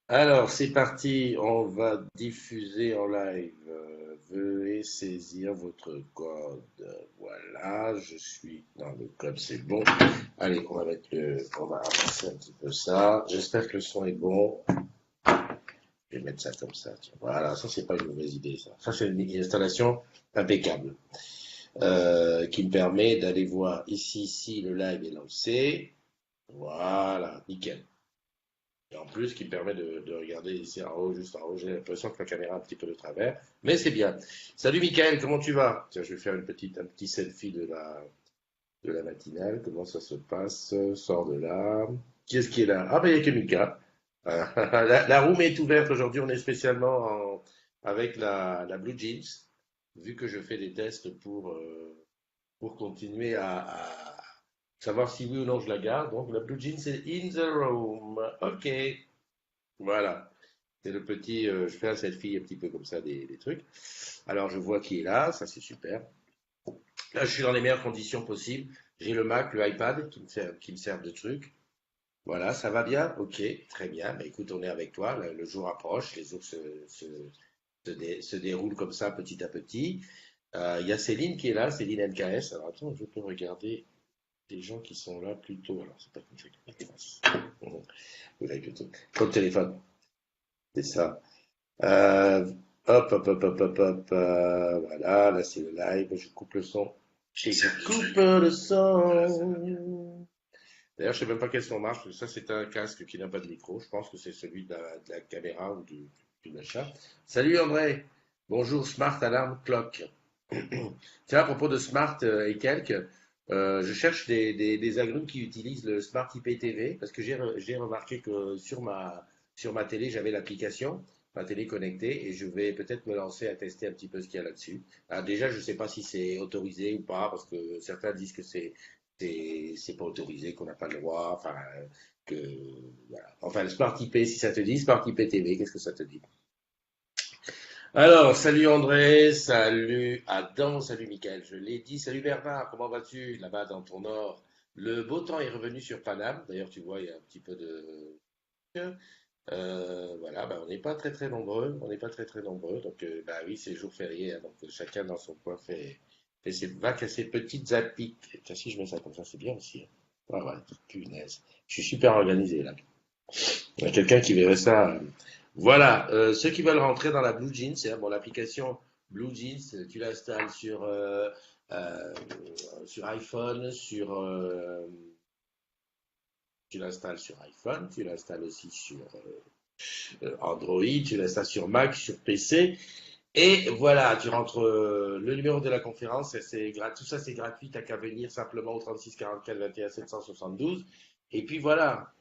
Alors, c'est parti, on va diffuser en live. Veuillez saisir votre code. Voilà, je suis dans le code, c'est bon. Allez, on va avancer un petit peu ça. J'espère que le son est bon. Je vais mettre ça comme ça. Tiens. Voilà, ça c'est pas une mauvaise idée, ça. Ça c'est une installation impeccable qui me permet d'aller voir ici, le live est lancé. Voilà, nickel. Et en plus, qui me permet de regarder ici en haut, juste en haut. J'ai l'impression que la caméra a un petit peu de travers, mais c'est bien. Salut Mickaël, comment tu vas? Tiens, je vais faire un petit selfie de la matinale. Comment ça se passe? Sors de là. Qui est-ce qui est là? Ah, ben, il n'y a que Mika. La room est ouverte aujourd'hui. On est spécialement avec la Blue Jeans, vu que je fais des tests pour continuer à savoir si oui ou non je la garde. Donc, la Blue Jeans est in the room. OK. Voilà. C'est le petit, je fais un selfie un petit peu comme ça des trucs. Alors je vois qui est là, ça c'est super. Là je suis dans les meilleures conditions possibles. J'ai le Mac, le iPad qui me servent de trucs. Voilà, ça va bien? Ok, très bien. Bah, écoute, on est avec toi. Le jour approche, les jours se déroulent comme ça petit à petit. Il y a Céline qui est là, Céline NKS. Alors attends, je peux regarder les gens qui sont là plus tôt. Alors c'est pas comme ça que ça passe. Vous avez plutôt. Comme téléphone, c'est ça. Euh, voilà, là c'est le live, je coupe le son. Et je coupe le son. D'ailleurs, je sais même pas quel son marche, parce que ça c'est un casque qui n'a pas de micro. Je pense que c'est celui de la caméra ou du machin. Salut André. Bonjour Smart Alarm Clock. Tiens, à propos de Smart et quelques, je cherche des agrumes qui utilisent le Smart IPTV parce que j'ai remarqué que sur ma télé, j'avais l'application, ma télé connectée, et je vais peut-être me lancer à tester un petit peu ce qu'il y a là-dessus. Alors déjà, je ne sais pas si c'est autorisé ou pas parce que certains disent que c'est pas autorisé, qu'on n'a pas le droit, enfin, que, voilà. Enfin, le Smart IP, si ça te dit, Smart IPTV, qu'est-ce que ça te dit? Alors, salut André, salut Adam, salut Mickaël, je l'ai dit, salut Bernard, comment vas-tu là-bas dans ton nord? Le beau temps est revenu sur Paname, d'ailleurs tu vois, il y a un petit peu de... voilà, bah, on n'est pas très très nombreux, on n'est pas très très nombreux, donc bah oui, c'est jour férié, hein, donc chacun dans son coin fait ses vaques et ses petites appliques. Tiens, si je mets ça comme ça, c'est bien aussi. Hein. Ouais, ouais, punaise, je suis super organisé là. Il y a quelqu'un qui verrait ça. Voilà, ceux qui veulent rentrer dans la Blue Jeans, c'est bon, l'application Blue Jeans, tu l'installes euh, sur iPhone, tu l'installes sur iPhone, tu l'installes aussi sur Android, tu l'installes sur Mac, sur PC, et voilà, tu rentres le numéro de la conférence, tout ça c'est gratuit, t'as qu'à venir simplement au 36 44 21 772, et puis voilà.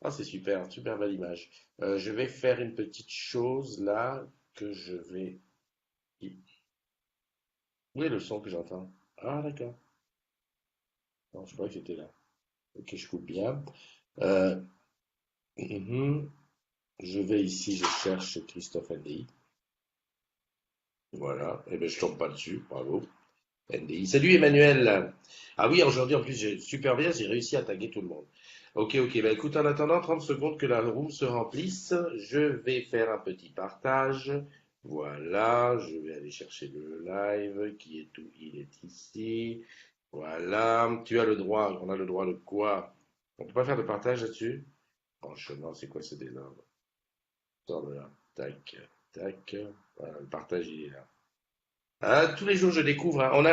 Ah, c'est super, super belle image. Je vais faire une petite chose là que je vais. Où est le son que j'entends? Ah, d'accord. Non, je crois que c'était là. Ok, je coupe bien. Euh, mhm. Je vais ici, je cherche Christophe NDI. Voilà. Eh bien, je tombe pas dessus. Bravo. NDI. Salut Emmanuel. Ah oui, aujourd'hui, en plus, j'ai super bien, j'ai réussi à taguer tout le monde. Ok, ok. Bah, écoute, en attendant 30 secondes que la room se remplisse, je vais faire un petit partage. Voilà, je vais aller chercher le live qui est où? Il est ici. Voilà, tu as le droit, on a le droit de quoi? On peut pas faire de partage là-dessus? Franchement, c'est quoi ce désordre? Sors de là. Tac, tac. Voilà, le partage, il est là. Ah, tous les jours, je découvre. Hein. On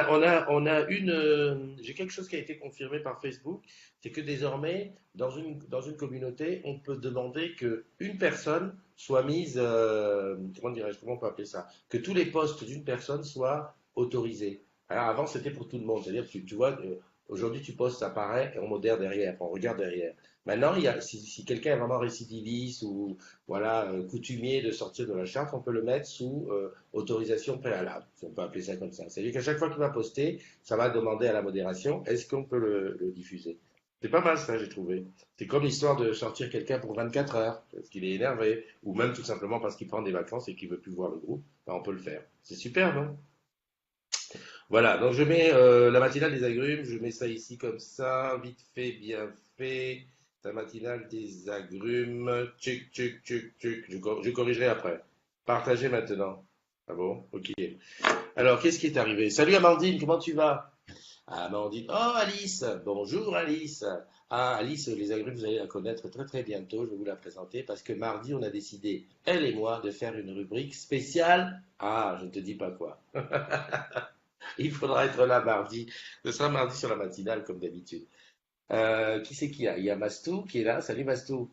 a une. J'ai quelque chose qui a été confirmé par Facebook, c'est que désormais, dans une communauté, on peut demander que une personne soit mise. Comment dirais-je? Comment on peut appeler ça? Que tous les posts d'une personne soient autorisés. Alors avant, c'était pour tout le monde. C'est-à-dire, tu vois, aujourd'hui, tu postes, ça apparaît et on modère derrière, on regarde derrière. Maintenant, si quelqu'un est vraiment récidiviste ou voilà coutumier de sortir de la charte, on peut le mettre sous autorisation préalable, si on peut appeler ça comme ça. C'est-à-dire qu'à chaque fois qu'il va poster, ça va demander à la modération, est-ce qu'on peut le diffuser? C'est pas mal ça, j'ai trouvé. C'est comme l'histoire de sortir quelqu'un pour 24 heures, parce qu'il est énervé, ou même tout simplement parce qu'il prend des vacances et qu'il veut plus voir le groupe, ben, on peut le faire. C'est super, non? Voilà, donc je mets la matinale des agrumes, je mets ça ici comme ça, vite fait, bien fait. la matinale des agrumes. Tchic, tchic, tchic, tchic. Je corrigerai après. Partagez maintenant. Ah bon? Ok. Alors, qu'est-ce qui est arrivé? Salut Amandine, comment tu vas? Ah, Amandine. Oh, Alice. Bonjour, Alice. Ah, Alice, les agrumes, vous allez la connaître très très bientôt. Je vais vous la présenter parce que mardi, on a décidé, elle et moi, de faire une rubrique spéciale. Ah, je ne te dis pas quoi. Il faudra être là mardi. Ce sera mardi sur la matinale, comme d'habitude. Qui c'est qu'il y a? Il y a Mastou qui est là. Salut Mastou.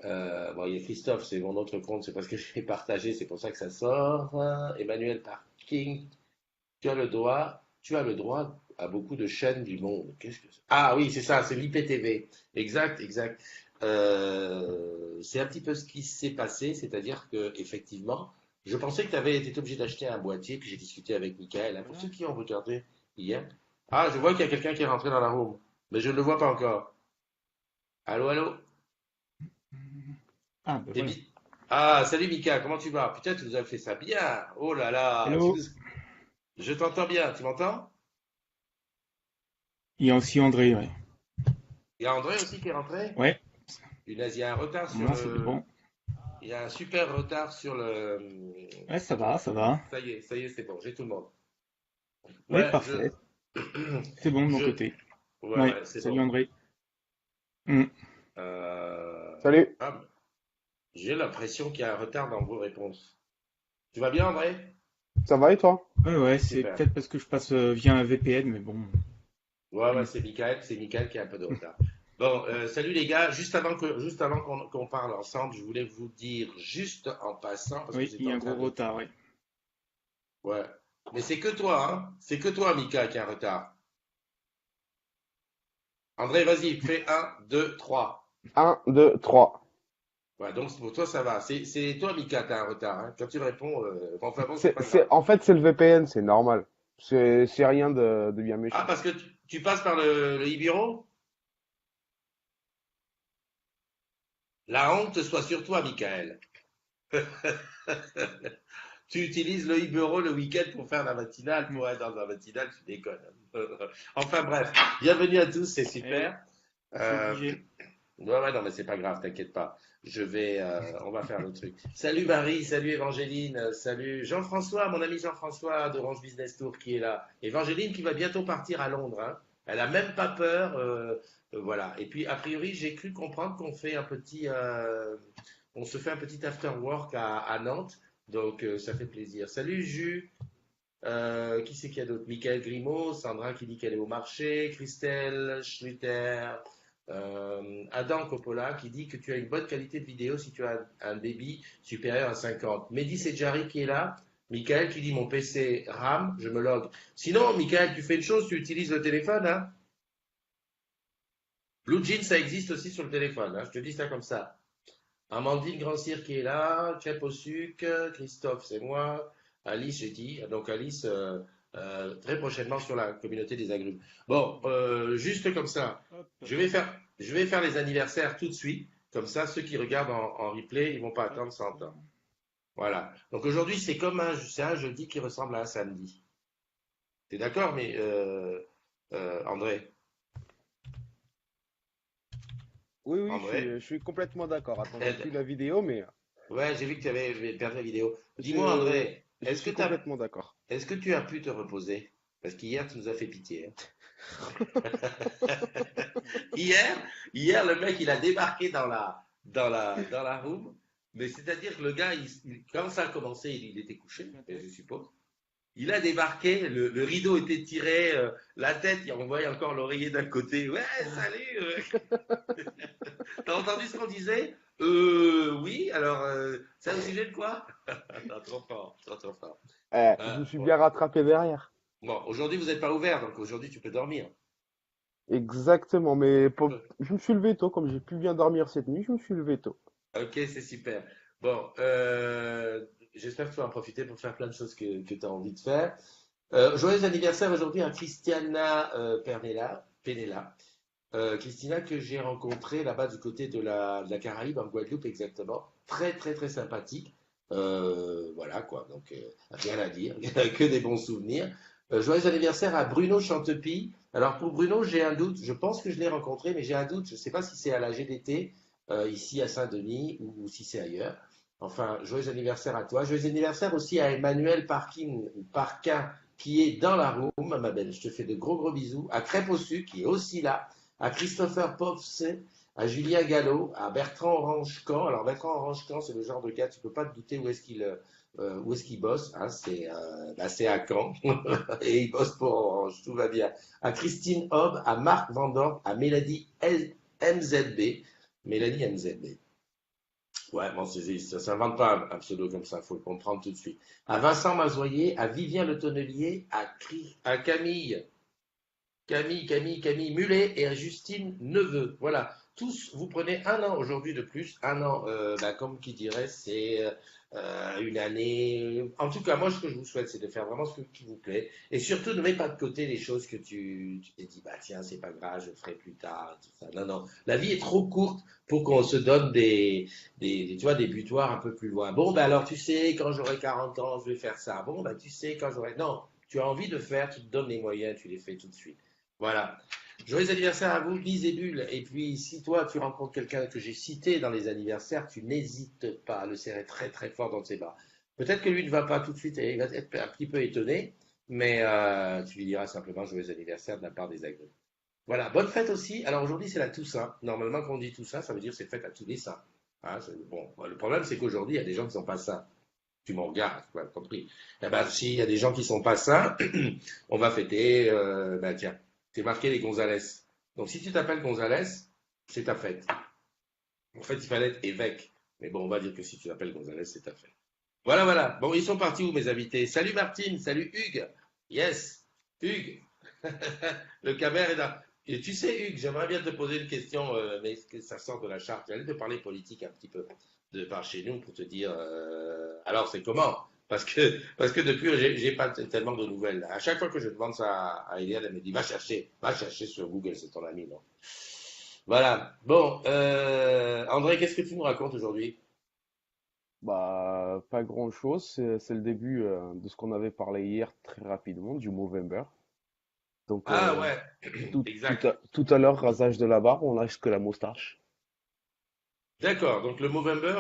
Bon, il y a Christophe, c'est mon autre compte, c'est parce que je l'ai partagé, c'est pour ça que ça sort. Emmanuel Parking, tu as le droit à beaucoup de chaînes du monde. Qu'est-ce que c'est? Ah oui, c'est ça, c'est l'IPTV. Exact, exact. C'est un petit peu ce qui s'est passé, c'est-à-dire que effectivement, je pensais que tu avais été obligé d'acheter un boîtier, puis j'ai discuté avec Michael. Hein, pour ceux qui ont regardé hier. Ah, je vois qu'il y a quelqu'un qui est rentré dans la room, mais je ne le vois pas encore. Allô, allô? Ah, ben C'est voilà. Mi- Ah, salut Mika, comment tu vas? Putain, tu nous as fait ça bien. Oh là là, Hello. je t'entends bien, tu m'entends? Il y a aussi André, ouais. Il y a André aussi qui est rentré? Ouais, Il y a un retard au sur moins c'est le. bon. Il y a un super retard sur le. Ouais, ça va, ça Attends, va. ça y est, c'est bon, j'ai tout le monde. Ouais, Ouais, parfait. C'est bon de mon je, côté. ouais, Ouais, ouais, c'est salut bon. André. Hmm. Salut, Ah, j'ai l'impression qu'il y a un retard dans vos réponses. Tu vas bien, André? ça va et toi? Ouais, ouais, c'est Super. peut-être parce que je passe via un VPN, mais bon. Ouais, ouais, Hmm. c'est Michael qui a un peu de retard. Bon, salut les gars. Juste avant qu'on parle ensemble, je voulais vous dire juste en passant parce que Oui, il j'étais y a en un train gros de. retard, ouais. Ouais. Mais c'est que toi, hein. C'est que toi, Mika, qui a un retard. André, vas-y, fais un, 2, 3. Un, 2, 3. Ouais, donc pour toi, ça va. C'est toi, Mika, qui a un retard. Hein. Quand tu réponds, bon, enfin bon, c'est pas C'est, grave. en fait, c'est le VPN, c'est normal. C'est rien de bien Ah, méchant. parce que tu passes par le e-bureau? La honte soit sur toi, Michael. Tu utilises le e-bureau le week-end pour faire la matinale, Hmm. pour être dans la matinale, tu déconnes. Enfin bref, bienvenue à tous, c'est Eh oui, super. je suis Euh, obligé. ouais, ouais, non, mais c'est pas grave, t'inquiète pas. On va faire le truc. Salut Marie, salut Évangéline, salut Jean-François, mon ami Jean-François d'Orange Business Tour qui est là. Évangéline qui va bientôt partir à Londres, hein. Elle a même pas peur, voilà. Et puis a priori, j'ai cru comprendre qu'on fait on se fait un petit after work à Nantes, donc ça fait plaisir. Salut Jus, qui c'est qu'il y a d'autre? Michael Grimaud, Sandra qui dit qu'elle est au marché, Christelle Schluter, Adam Coppola qui dit que tu as une bonne qualité de vidéo si tu as un débit supérieur à 50. Mehdi Sedjari qui est là. Michael qui dit mon PC RAM, je me log. Sinon, Michael, tu fais une chose, tu utilises le téléphone, hein? Blue Jean, ça existe aussi sur le téléphone, hein? Je te dis ça comme ça. Amandine Grand-Cyr qui est là, Crêpe au sucre, Christophe, c'est moi, Alice, j'ai dit, donc Alice, très prochainement sur la communauté des agrumes. Bon, juste comme ça, Hop. je vais faire les anniversaires tout de suite, comme ça, ceux qui regardent en replay, ils vont pas Hop. attendre 100 ans. Voilà. Donc aujourd'hui, c'est un jeudi qui ressemble à un samedi. T'es d'accord, mais André, Oui, oui, André, je suis complètement d'accord. Attends, j'ai plus aide. la vidéo, mais Ouais, j'ai vu que tu avais perdu la vidéo. Dis-moi, je, André, je suis complètement d'accord. est-ce que tu as pu te reposer? Parce qu'hier, tu nous as fait pitié. Hein. Hier, hier, le mec, il a débarqué dans la room. Mais c'est-à-dire que le gars, quand ça a commencé, il était couché, je suppose. Il a débarqué, le rideau était tiré, la tête, on voyait encore l'oreiller d'un côté. Ouais, salut. T'as entendu ce qu'on disait? Oui, alors, c'est au sujet de quoi? Non, trop fort, trop, trop fort. Je me suis Bon, bien rattrapé derrière. bon, aujourd'hui, vous n'êtes pas ouvert, donc aujourd'hui, tu peux dormir. Exactement, je me suis levé tôt, comme j'ai pu bien dormir cette nuit, je me suis levé tôt. Ok, c'est super. Bon, j'espère que tu vas en profiter pour faire plein de choses que tu as envie de faire. Joyeux anniversaire aujourd'hui à Christiana Penella. Christina que j'ai rencontrée là-bas du côté de la Caraïbe, en Guadeloupe exactement. Très, très, très sympathique. Voilà quoi, donc rien à dire, que des bons souvenirs. Joyeux anniversaire à Bruno Chantepie. Alors pour Bruno, j'ai un doute. Je pense que je l'ai rencontré, mais j'ai un doute. Je ne sais pas si c'est à la GDT, ici à Saint-Denis, ou si c'est ailleurs. Enfin, joyeux anniversaire à toi. Joyeux anniversaire aussi à Emmanuel Parquin, qui est dans la room, ma belle. Je te fais de gros gros bisous. À Crêpe au sucre, qui est aussi là. À Christopher Popse, à Julien Gallo, à Bertrand Orange-Camp. Alors Bertrand Orange-Camp, c'est le genre de gars, tu peux pas te douter où est-ce qu'il bosse, hein, c'est à Caen, et il bosse pour Orange, tout va bien. À Christine Hobb, à Marc Vendorme, à Mélanie MZB. Mélanie MZB. Ouais, bon, ça s'invente pas un pseudo comme ça, il faut le comprendre tout de suite. À Vincent Mazoyer, à Vivien Le Tonnelier, à Camille Mulet et à Justine Neveu. Voilà, tous, vous prenez un an aujourd'hui de plus. Un an, comme qui dirait, c'est une année. En tout cas, moi, ce que je vous souhaite, c'est de faire vraiment ce qui vous plaît. Et surtout, ne mets pas de côté les choses que tu t'es dit, bah tiens, c'est pas grave, je le ferai plus tard. Tout ça. Non, non. La vie est trop courte pour qu'on se donne tu vois, des butoirs un peu plus loin. Bon, ben alors, tu sais, quand j'aurai 40 ans, je vais faire ça. Bon, ben tu sais, quand j'aurai. Non, tu as envie de faire, tu te donnes les moyens, tu les fais tout de suite. Voilà. Joyeux anniversaire à vous, Lise et Bulle. Et puis, si toi, tu rencontres quelqu'un que j'ai cité dans les anniversaires, tu n'hésites pas à le serrer très, très fort dans ses bras. Peut-être que lui ne va pas tout de suite et il va être un petit peu étonné, mais tu lui diras simplement joyeux anniversaire de la part des agrès. Voilà. Bonne fête aussi. Alors, aujourd'hui, c'est la Toussaint. Normalement, quand on dit Toussaint, ça veut dire c'est fête à tous les saints. Hein, bon, le problème, c'est qu'aujourd'hui, il y a des gens qui ne sont pas saints. Tu m'en regardes, tu as compris. Eh ben, s'il y a des gens qui sont pas sains, on va fêter, ben tiens, c'est marqué les Gonzalez. Donc si tu t'appelles Gonzalez, c'est ta fête. En fait, il fallait être évêque. Mais bon, on va dire que si tu t'appelles Gonzalez, c'est ta fête. Voilà, voilà. Bon, ils sont partis où, mes invités? Salut Martine, salut Hugues. Yes, Hugues. Le Caber est là. Et tu sais, Hugues, j'aimerais bien te poser une question, mais que ça sort de la charte. J'allais te parler politique un petit peu de par chez nous pour te dire, alors c'est comment? Parce que depuis, j'ai pas tellement de nouvelles. À chaque fois que je demande ça à Eliane, elle me dit, va chercher sur Google, c'est ton ami, non? Voilà. Bon, André, qu'est-ce que tu nous racontes aujourd'hui? Bah, pas grand-chose. C'est le début de ce qu'on avait parlé hier très rapidement, du Movember. Donc, Ah ouais, tout exact. tout à l'heure, rasage de la barbe, on lâche que la moustache. D'accord. Donc le Movember,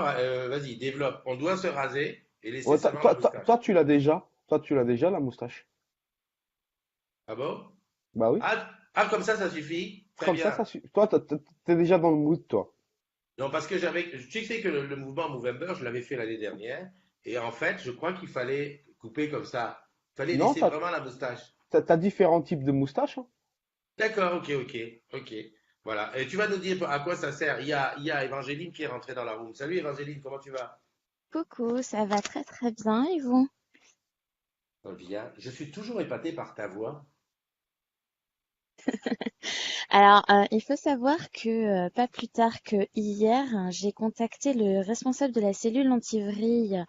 vas-y, développe. On doit se raser et laisser Ouais, seulement la moustache. toi, tu l'as déjà. Toi, tu l'as déjà, la moustache. Ah bon? Bah oui. Comme ça suffit. Très Comme bien. toi, t'es déjà dans le mood, toi. Non, parce que tu sais que le mouvement Movember, je l'avais fait l'année dernière, et en fait, je crois qu'il fallait couper comme ça. Il fallait Non, laisser vraiment la moustache. t'as différents types de moustaches, hein. D'accord, ok. Voilà. Et tu vas nous dire à quoi ça sert. Il y a Évangéline qui est rentrée dans la room. Salut Évangéline, comment tu vas? Coucou, ça va très très bien et vous? Bien. Je suis toujours épaté par ta voix. Alors, il faut savoir que pas plus tard que hier, j'ai contacté le responsable de la cellule anti-vrille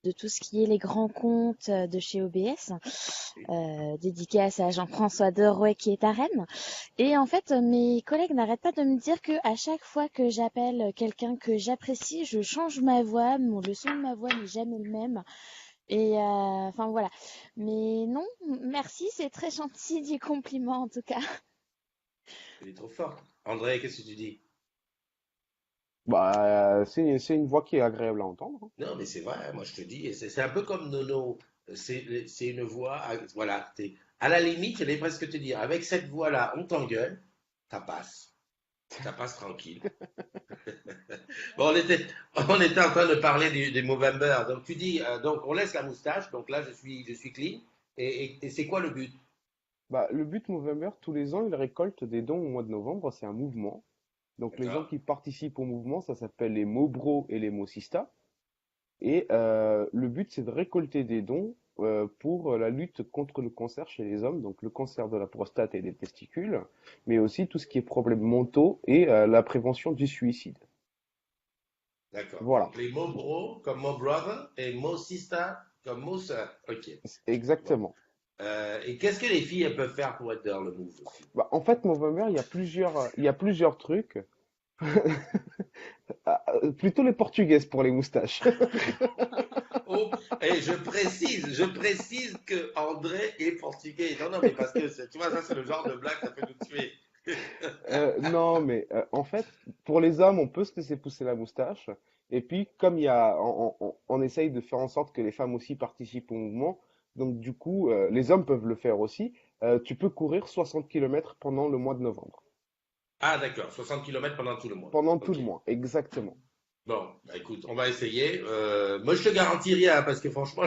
de tout ce qui est les grands comptes de chez OBS, dédicace à Jean-François Derouet qui est à Rennes. Et en fait, mes collègues n'arrêtent pas de me dire que à chaque fois que j'appelle quelqu'un que j'apprécie, je change ma voix, le son de ma voix n'est jamais le même. Et enfin voilà. Mais non, merci, c'est très gentil du compliment en tout cas. Elle est trop forte. André, qu'est-ce que tu dis? Bah, c'est une voix qui est agréable à entendre, hein. Non, mais c'est vrai, moi je te dis, et c'est un peu comme Nono. C'est une voix, voilà, à la limite, j'allais presque te dire, avec cette voix-là, on t'engueule, ça passe. Ça passe tranquille. Bon, on était en train de parler des Movember. Donc tu dis, donc on laisse la moustache. Donc là, je suis clean. Et c'est quoi le but? Bah, le but Movember, tous les ans, il récolte des dons au mois de novembre. C'est un mouvement. Donc, les gens D'accord? qui participent au mouvement, ça s'appelle les Mobros et les Mosista. Et le but, c'est de récolter des dons pour la lutte contre le cancer chez les hommes, donc le cancer de la prostate et des testicules, mais aussi tout ce qui est problèmes mentaux et la prévention du suicide. D'accord. Voilà, Donc les mots bro comme mot brother et mot sister comme mot sœur. Ok. Bon. exactement. Et qu'est-ce que les filles elles peuvent faire pour être dans le move aussi? Bah, en fait, Movember, il y a plusieurs trucs. Plutôt les portugaises pour les moustaches. Oh, et je précise que André est portugais. Non, non, mais parce que tu vois, ça c'est le genre de blague, ça peut nous tuer. Non, mais en fait, pour les hommes, on peut se laisser pousser la moustache. Et puis, comme il y a, on essaye de faire en sorte que les femmes aussi participent au mouvement. Donc, du coup, les hommes peuvent le faire aussi. Tu peux courir 60 kilomètres pendant le mois de novembre. Ah, d'accord, 60 kilomètres pendant tout le mois. Pendant tout Ok. le mois, exactement. Bon, bah, écoute, on va essayer. Moi, je te garantis rien, parce que franchement,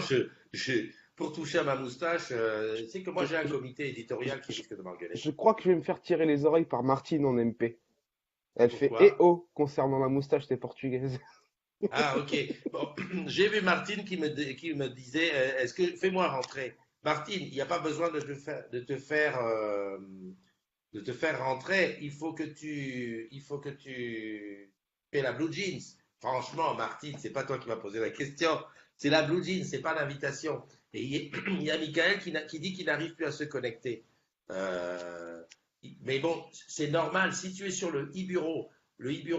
pour toucher à ma moustache, tu sais que moi Je, j'ai un je, comité je, éditorial qui je- risque de m'engueuler. je crois que je vais me faire tirer les oreilles par Martine en MP. Elle fait Eh Pourquoi? oh concernant la moustache des Portugaises. Ah, ok. Bon, j'ai vu Martine qui me disait, est-ce que fais-moi rentrer. Martine, il n'y a pas besoin de te faire rentrer. Il faut que tu fais la blue jeans. Franchement, Martine, c'est pas toi qui m'as posé la question. C'est la blue jeans, c'est pas l'invitation. Et il y a Michael qui dit qu'il n'arrive plus à se connecter. Euh, mais bon, c'est normal. Si tu es sur le e-bureau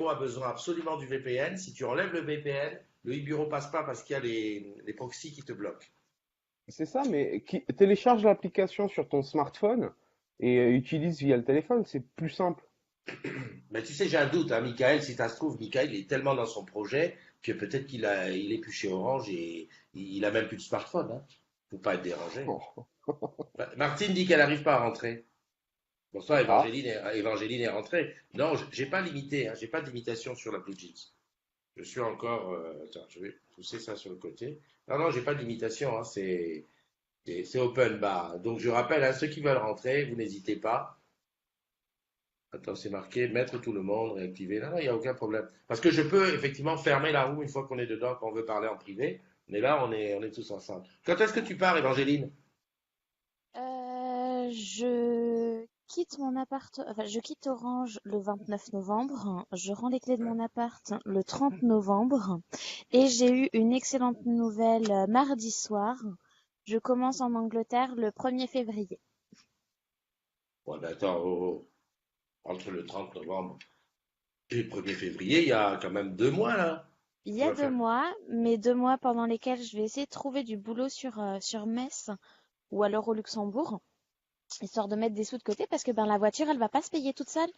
a besoin absolument du VPN. Si tu enlèves le VPN, le e-bureau passe pas parce qu'il y a les proxys qui te bloquent. C'est ça, mais télécharge l'application sur ton smartphone et utilise via le téléphone, c'est plus simple. Mais tu sais, j'ai un doute, hein, Michael, si ça se trouve, Michael il est tellement dans son projet que peut-être il est plus chez Orange et il a même plus de smartphone. Hein. Faut pas être dérangé. Martine dit qu'elle n'arrive pas à rentrer. Bonsoir, Ah, Évangéline est rentrée. Non, j'ai pas limité, hein, j'ai pas de limitation sur la Blue Jeans. Je suis encore. Attends, je vais pousser ça sur le côté. Non, non, j'ai pas de limitation, hein, c'est open bar. Donc je rappelle à ceux qui veulent rentrer, vous n'hésitez pas. Attends, c'est marqué mettre tout le monde, réactiver. Non, non, il n'y a aucun problème. Parce que je peux effectivement fermer la roue une fois qu'on est dedans, quand on veut parler en privé. Mais là, on est tous ensemble. Quand est-ce que tu pars, Évangéline? Je quitte mon appart, enfin, je quitte Orange le 29 novembre. Je rends les clés de mon appart le 30 novembre. Et j'ai eu une excellente nouvelle mardi soir. Je commence en Angleterre le 1er février. Bon, ben attends, entre le 30 novembre et le 1er février, il y a quand même 2 mois là. Il y Tu a vas deux faire. mois, mais 2 mois pendant lesquels je vais essayer de trouver du boulot sur Metz ou alors au Luxembourg, histoire de mettre des sous de côté parce que ben la voiture elle va pas se payer toute seule.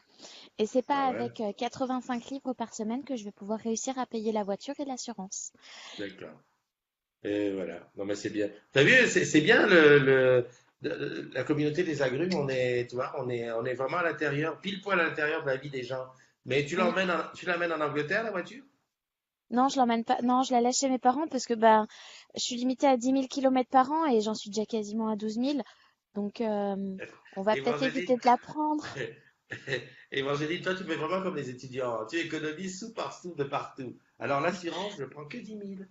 Et c'est pas Ah ouais, avec 85 livres par semaine que je vais pouvoir réussir à payer la voiture et l'assurance. d'accord. Et voilà. Non, mais c'est bien. T'as vu, c'est bien la communauté des agrumes. Tu vois, on est vraiment à l'intérieur, pile poil à l'intérieur de la vie des gens. Mais Mm. tu l'emmènes en Angleterre, la voiture? Non, je l'emmène pas. Non, je la laisse chez mes parents parce que ben, je suis limitée à 10 000 kilomètres par an et j'en suis déjà quasiment à 12 000. Donc, on va peut-être éviter Évangéline, de la prendre. Évangéline, toi, tu fais vraiment comme les étudiants. Tu économises sous par sous de partout. Alors, l'assurance, je prends que 10 000.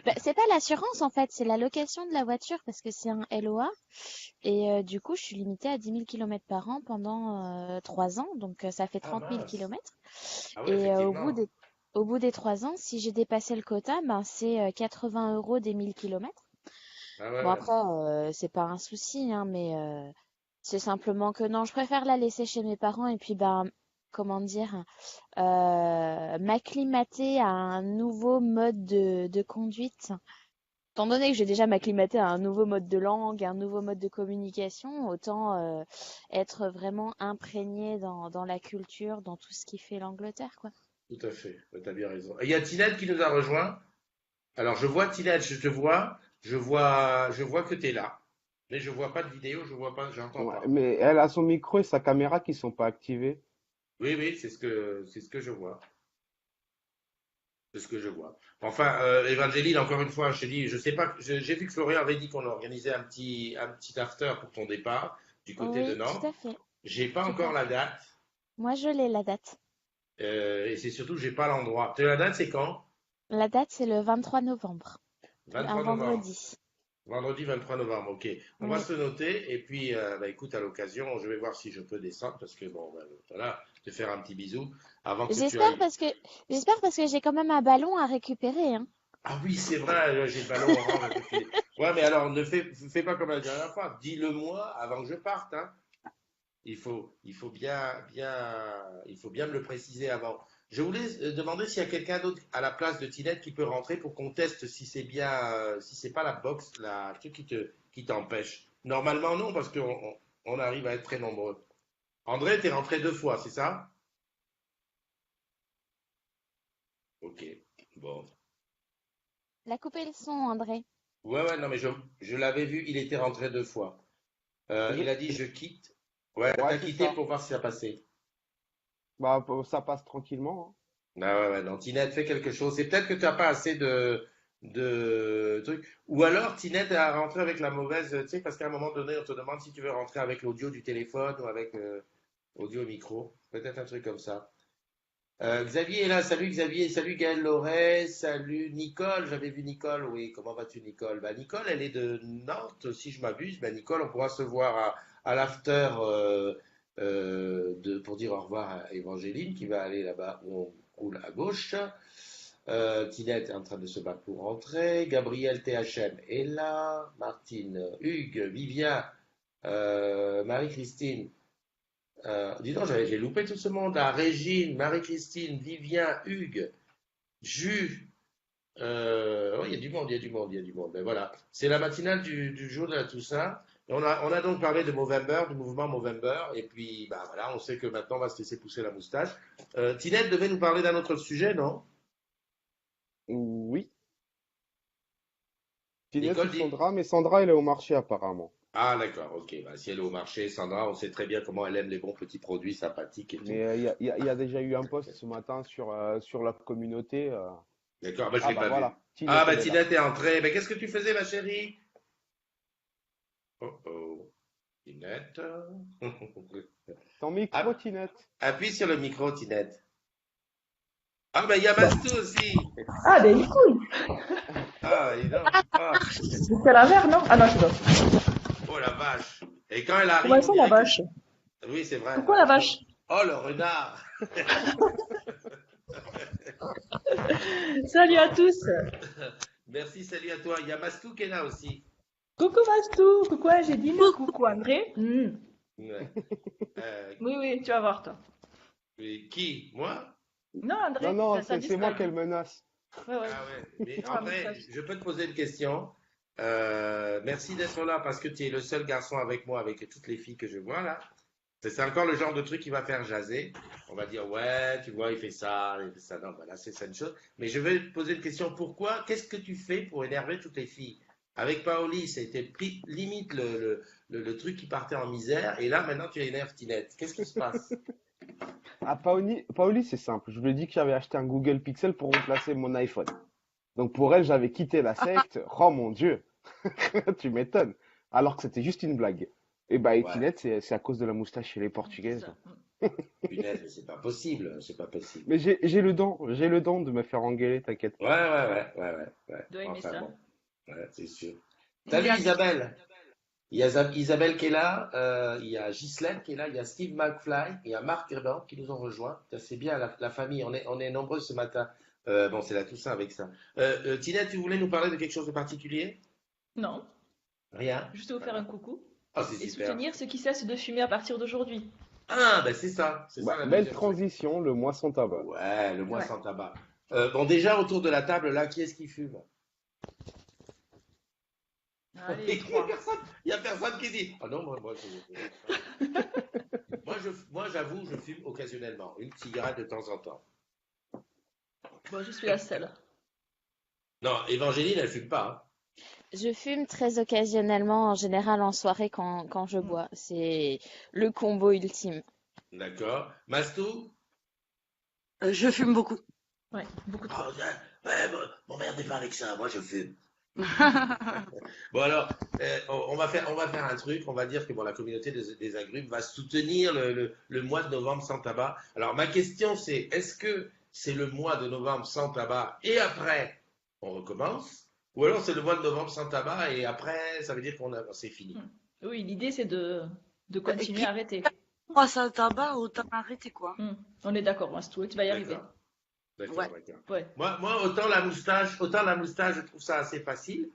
Ben, c'est pas l'assurance en fait, c'est la location de la voiture parce que c'est un LOA. Et du coup, je suis limitée à 10 000 kilomètres par an pendant 3 ans. Donc, ça fait Ah 30 000 mince. kilomètres. Ah ouais, Et effectivement. au bout des 3 ans, si j'ai dépassé le quota, ben, c'est 80 euros des 1000 kilomètres. Ah ouais, Bon, ouais. après, c'est pas un souci, hein, mais c'est simplement que non, je préfère la laisser chez mes parents et puis, ben, comment dire, m'acclimater à un nouveau mode de conduite. Étant donné que j'ai déjà m'acclimaté à un nouveau mode de langue, un nouveau mode de communication, autant être vraiment imprégné dans la culture, dans tout ce qui fait l'Angleterre, quoi. Tout à fait. Tu as bien raison. Et il y a Tinette qui nous a rejoint. Alors, je vois Tinette, je te vois. Je vois que tu es là. Mais je vois pas de vidéo, je vois pas, j'entends ouais, pas. mais elle a son micro et sa caméra qui sont pas activés. Oui, oui, c'est ce que je vois. C'est ce que je vois. Enfin, Évangéline, encore une fois, je te dis, je sais pas, j'ai vu que Florian avait dit qu'on organisait un petit after pour ton départ du côté de Oui, tout Nantes. à fait, J'ai pas tout encore à la fait. date, Moi, je l'ai, la date. et c'est surtout que j'ai pas l'endroit. La date, c'est quand? La date, c'est le 23 novembre, un 23 novembre. vendredi. Vendredi 23 novembre, ok. On va Oui. se le noter, et puis, bah, écoute, à l'occasion, je vais voir si je peux descendre, parce que bon, bah, voilà, te faire un petit bisou avant que tu J'espère ailles. parce que j'espère parce que j'ai quand même un ballon à récupérer, hein. Ah oui, c'est vrai, j'ai le ballon orange à te filer. Ouais, mais alors, ne fais pas comme la dernière fois. Dis-le moi avant que je parte, hein. il faut il faut bien me le préciser avant. Je voulais demander s'il y a quelqu'un d'autre à la place de Tinette qui peut rentrer pour qu'on teste si c'est bien, si c'est pas la box, la truc qui t'empêche. Normalement, non, parce on arrive à être très nombreux. André, t'es rentré 2 fois, c'est ça? Ok, bon. La couper le son, André. Ouais, non, mais je l'avais vu, il était rentré 2 fois. Je- Il a dit je quitte. Ouais, Ouais, t'as c'est quitté ça. pour voir si ça passait. Bah, ça passe tranquillement, Ah ouais, non, Tinette, fais quelque chose. C'est peut-être que tu n'as pas assez de trucs. Ou alors, Tinette a rentré avec la mauvaise, tu sais, parce qu'à un moment donné, on te demande si tu veux rentrer avec l'audio du téléphone ou avec audio micro. Peut-être un truc comme ça. Xavier est là. Salut Xavier. Salut Gaël Loret. Salut Nicole. J'avais vu Nicole. Oui, comment vas-tu, Nicole? Bah, Nicole, elle est de Nantes, si je m'abuse. Bah, Nicole, on pourra se voir à l'after pour dire au revoir à Évangéline qui va aller là-bas où on roule à gauche. Tinette est en train de se battre pour rentrer. Gabriel THM est là. Martine, Hugues, Vivien, Marie-Christine. Dis donc, j'ai loupé tout ce monde là. Régine, Marie-Christine, Vivien, Hugues, Jus. Oh, il y a du monde, il y a du monde, il y a du monde. Ben voilà, c'est la matinale du jour de la Toussaint. Et on a donc parlé de Movember, du mouvement Movember. Et puis, bah voilà, on sait que maintenant on va se laisser pousser la moustache. Tinette devait nous parler d'un autre sujet, non? Oui. Tinette, c'est Nicole dit. Sandra, mais Sandra, elle est au marché apparemment. Ah, d'accord, ok. Bah, si elle est au marché, Sandra, on sait très bien comment elle aime les bons petits produits sympathiques et tout. Mais il y a déjà eu un post ce matin sur la communauté. D'accord, bah, je Ah l'ai bah pas vu. voilà, Ah, Tinette, bah, elle est là. Tinette est entrée. Mais qu'est-ce que tu faisais, ma chérie? Oh, oh. Tinette. Ton micro, App- Tinette. Appuie sur le micro, Tinette. Ah, ben, il y a Mastou aussi. Ah, ben il cool. Ah, dis donc. Ah, C'est la mer, non? Ah non, c'est d'autres. oh la vache. Et quand elle Comment arrive, elle on sent la dirait que. vache? Oui, c'est vrai. Pourquoi la vache? Oh, le renard. Salut à Bon, tous. merci, salut à toi. Il y a Mastou qui est là aussi. Coucou Mastou, coucou Angéline, coucou André. Ouais. Oui, oui, tu vas voir toi. Qui? Moi? Non, Non, André, non, ça c'est moi disparu. qu'elle menace. Ouais, ouais. Ah ouais. Mais Ah, André, message. je peux te poser une question. Merci d'être là parce que tu es le seul garçon avec moi, avec toutes les filles que je vois là. C'est encore le genre de truc qui va faire jaser. On va dire, ouais, tu vois, il fait ça, il fait ça. Non, voilà, c'est ça une chose. Mais je vais te poser une question. Pourquoi? Qu'est-ce que tu fais pour énerver toutes les filles? Avec Paoli, ça a été limite le truc qui partait en misère. Et là, maintenant, tu énerves Tinette. Qu'est-ce qui se passe? Ah, Paoli, c'est simple. Je lui ai dit que j'avais acheté un Google Pixel pour remplacer mon iPhone. Donc pour elle, j'avais quitté la secte. Oh mon Dieu, tu m'étonnes. Alors que c'était juste une blague. Et bah, Ouais, Etienne, c'est à cause de la moustache chez les C'est Portugaises. ça. punaise, mais c'est pas possible. C'est pas possible. Mais j'ai le don de me faire engueuler, t'inquiète pas. Ouais. Dois aimer Enfin ça. bon, ouais, c'est sûr. Il Salut est Isabelle. Il y a Isabelle qui est là, il y a Ghislaine qui est là, il y a Steve McFly, il y a Marc Urban qui nous ont rejoints. C'est bien la famille, on est nombreux ce matin. Bon, c'est la Toussaint avec ça. Tina, tu voulais nous parler de quelque chose de particulier? Non, Rien? juste vous faire un coucou Oh, c'est et super. soutenir ceux qui cessent de fumer à partir d'aujourd'hui. Ah, ben c'est ça Bah, la belle deuxième truc. transition, le mois sans tabac. Ouais, le mois Ouais. sans tabac. Bon, déjà autour de la table, là, qui est-ce qui fume? Allez, Il y a trois. personne, il y a personne qui dit. Ah non, moi, j'avoue, je fume occasionnellement, une cigarette de temps en temps. Bon, je suis la seule. Non, Évangéline, elle fume pas, hein. Je fume très occasionnellement, en général en soirée quand je bois. C'est le combo ultime. D'accord. Mastou? Je fume beaucoup. Ouais, beaucoup trop. Oh, ouais, m'emmerdez pas avec ça, moi je fume. Bon alors, on va faire un truc, on va dire que bon, la communauté des agrumes va soutenir le mois de novembre sans tabac. Alors ma question c'est, est-ce que c'est le mois de novembre sans tabac et après on recommence? Ou alors c'est le mois de novembre sans tabac et après ça veut dire c'est fini. Oui, l'idée c'est de continuer Qui à arrêter. moi ça tabac, autant arrêter quoi. On est d'accord, Mastou, tu vas y arriver. D'accord, Ouais. d'accord. Ouais. Moi autant la moustache, je trouve ça assez facile.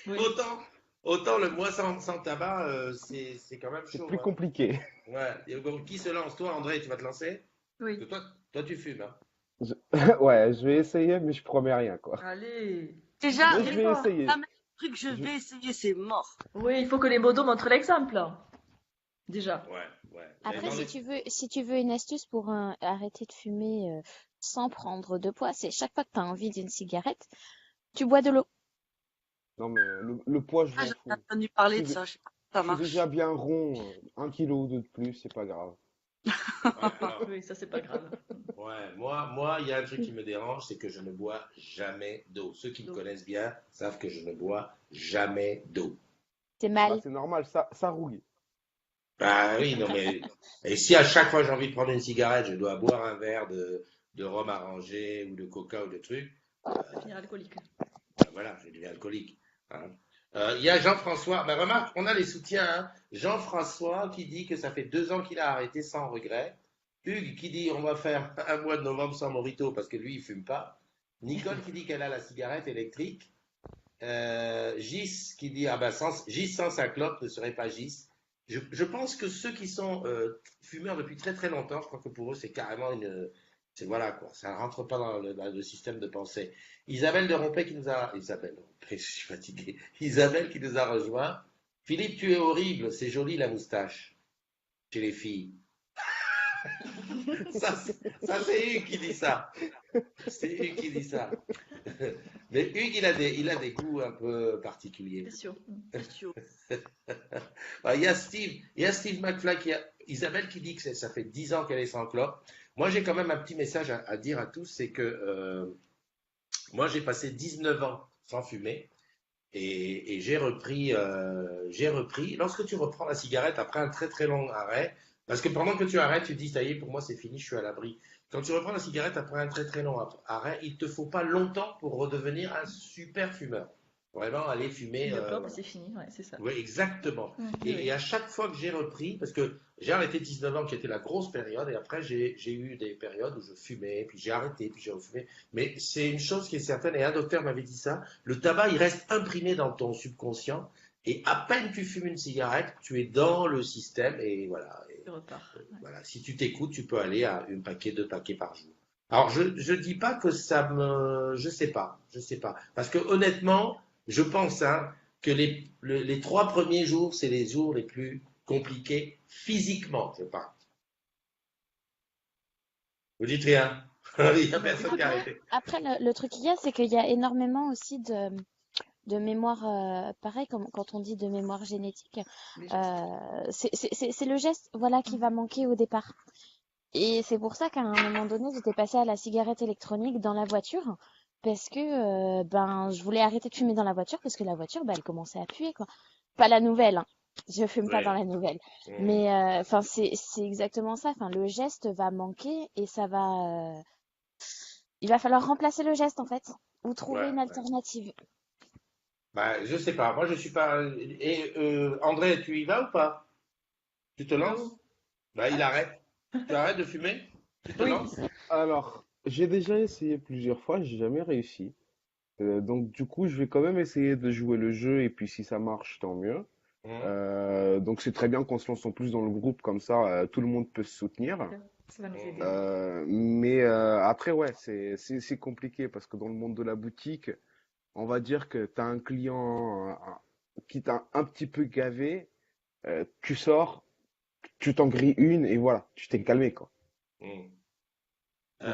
Oui. Autant autant le mois sans tabac, c'est quand même C'est chaud. plus Hein. compliqué. Ouais. Et donc, qui se lance? Toi, André, tu vas te lancer? Parce que Oui. toi, tu fumes, hein? Je- Ouais, je vais essayer, mais je promets rien, quoi. Allez. Déjà, Mais je vais répète essayer. jamais le truc, je Je- vais essayer, c'est mort. Oui, il faut que les modos montrent l'exemple, là. Déjà. Ouais, ouais. Et Après, dans les... si tu veux une astuce pour arrêter de fumer sans prendre de poids, c'est chaque fois que tu as envie d'une cigarette, tu bois de l'eau. Non, mais le poids, je Ah, m'en j'avais fous. entendu Je parler suis, de dé- ça, je sais pas si ça je suis déjà marche. bien rond. 1 kilo ou 2 de plus, c'est pas grave. Ouais, alors, Oui, ça, c'est pas grave. ouais, moi, il y a un truc qui me dérange, c'est que je ne bois jamais d'eau. Ceux qui me Donc, connaissent bien savent que je ne bois jamais d'eau. C'est Bah, mal. c'est normal, ça rouille. Bah oui, non mais... Et si à chaque fois j'ai envie de prendre une cigarette, je dois boire un verre de rhum arrangé ou de coca ou de trucs, ça finira alcoolique. ben voilà, je deviens alcoolique. Hein. Il y a Jean-François, ben remarque, on a les soutiens. Hein. Jean-François qui dit que ça fait 2 ans qu'il a arrêté sans regret. Hugues qui dit on va faire un mois de novembre sans Morito parce que lui il fume pas. Nicole qui dit qu'elle a la cigarette électrique. Gis qui dit ah ben Gis sans sa clope ne serait pas Gis. Je pense que ceux qui sont fumeurs depuis très très longtemps, je crois que pour eux c'est carrément c'est voilà quoi, ça rentre pas dans le système de pensée. Isabelle de Rompé qui nous a, Isabelle de Rompé, je suis fatigué. Isabelle qui nous a rejoint. Philippe, tu es horrible, c'est joli la moustache chez les filles. Ça c'est Hugues qui dit ça. C'est Hugues qui dit ça. Mais Hugues, il a des goûts un peu particuliers. C'est sûr. Il y a Steve McFly, Isabelle qui dit que ça fait 10 ans qu'elle est sans clope. Moi, j'ai quand même un petit message à dire à tous, c'est que moi, j'ai passé 19 ans sans fumer et j'ai repris. Lorsque tu reprends la cigarette après un très très long arrêt, parce que pendant que tu arrêtes, tu dis, ça y est, pour moi, c'est fini, je suis à l'abri. Quand tu reprends la cigarette après un très très long arrêt, il ne te faut pas longtemps pour redevenir un super fumeur. Vraiment, aller fumer. Une clope, Voilà. c'est fini, ouais, c'est ça. Oui, exactement. Et à chaque fois que j'ai repris, parce que j'ai arrêté 19 ans, qui était la grosse période, et après j'ai eu des périodes où je fumais, puis j'ai arrêté, puis j'ai refumé. Mais c'est une chose qui est certaine, et un docteur m'avait dit ça, le tabac, il reste imprimé dans ton subconscient, et à peine tu fumes une cigarette, tu es dans le système, et voilà. Tu repars. Voilà. Si tu t'écoutes, tu peux aller à 1 paquet, 2 paquets par jour. Alors, je dis pas que ça me... Je sais pas. Parce que honnêtement, je pense hein, que les 3 premiers jours, c'est les jours les plus compliqués physiquement, je pense. Vous dites rien. Il n'y a personne qui a arrêté. Après, le truc qu'il y a, c'est qu'il y a énormément aussi de mémoire, pareil, comme quand on dit de mémoire génétique, Les gestes. c'est le geste, voilà, qui va manquer au départ. Et c'est pour ça qu'à un moment donné, j'étais passée à la cigarette électronique dans la voiture, parce que ben je voulais arrêter de fumer dans la voiture, parce que la voiture, ben, elle commençait à puer, quoi. Pas la nouvelle, hein. Je fume pas dans Ouais. la nouvelle. Mmh. Mais enfin, c'est exactement ça. Enfin, le geste va manquer et ça va. Il va falloir remplacer le geste en fait, ou trouver Ouais, une ouais. alternative. Bah, je sais pas. Moi, je suis pas. Et André, tu y vas ou pas? Tu te Là lances? où? Bah, il Ah, arrête. Tu arrêtes de fumer? Tu te oui. lances? Alors, j'ai déjà essayé plusieurs fois, j'ai jamais réussi. Donc du coup, je vais quand même essayer de jouer le jeu et puis si ça marche, tant mieux. Mmh. Donc c'est très bien qu'on se lance en plus dans le groupe comme ça, tout le monde peut se soutenir. Ça va nous aider. Mais après ouais, c'est compliqué parce que dans le monde de la boutique, on va dire que tu as un client qui t'a un petit peu gavé, tu sors, tu t'en grilles une et voilà, tu t'es calmé quoi. Mmh. Donc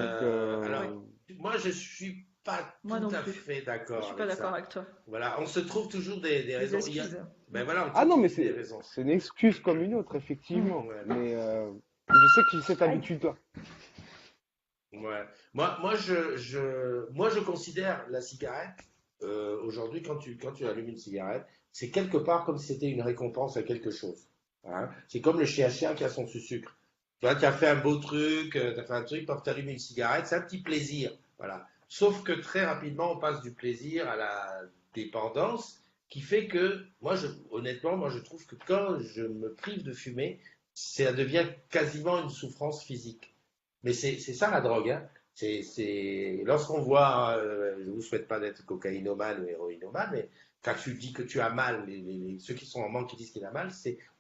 Alors, moi, je suis pas Moi tout non à plus. fait Je d'accord suis pas avec d'accord ça. avec toi. Voilà, on se trouve toujours des Des raisons. excuses. Ben voilà, on ah trouve non mais toujours des c'est raisons. c'est une excuse comme une autre effectivement, Ouais. mais je sais que j'ai cette habitude-là. Ouais. Moi, je considère la cigarette, aujourd'hui, quand tu allumes une cigarette, c'est quelque part comme si c'était une récompense à quelque chose. Hein. C'est comme le chien qui a son sucre. Tu vois, tu as fait un beau truc, tu as fait un truc, quand tu allumes une cigarette, c'est un petit plaisir. Voilà. Sauf que très rapidement, on passe du plaisir à la dépendance, qui fait que, honnêtement, moi, je trouve que quand je me prive de fumer, ça devient quasiment une souffrance physique. Mais c'est ça la drogue, hein. Lorsqu'on voit, je vous souhaite pas d'être cocaïnomane ou héroïnomane, mais quand tu dis que tu as mal, ceux qui sont en manque qui disent qu'il a mal,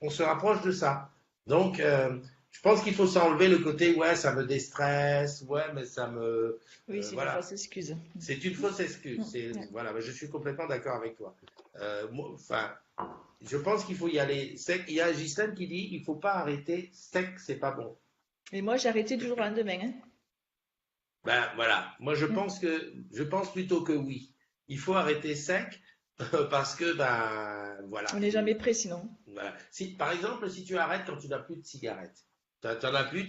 on se rapproche de ça. Donc, je pense qu'il faut s'enlever le côté, ouais, ça me déstresse, ouais, mais ça me. Oui, c'est une Voilà. fausse excuse. C'est une fausse excuse. Ouais. Voilà, mais je suis complètement d'accord avec toi. Enfin, je pense qu'il faut y aller sec. Il y a Ghislaine qui dit, il faut pas arrêter sec, c'est pas bon. Mais moi, j'ai arrêté du jour au lendemain. Hein. Ben voilà, moi je pense plutôt que oui. Il faut arrêter sec parce que ben voilà. On n'est jamais prêt sinon. Voilà. Si par exemple, si tu arrêtes quand tu n'as plus de cigarettes, t'en as plus,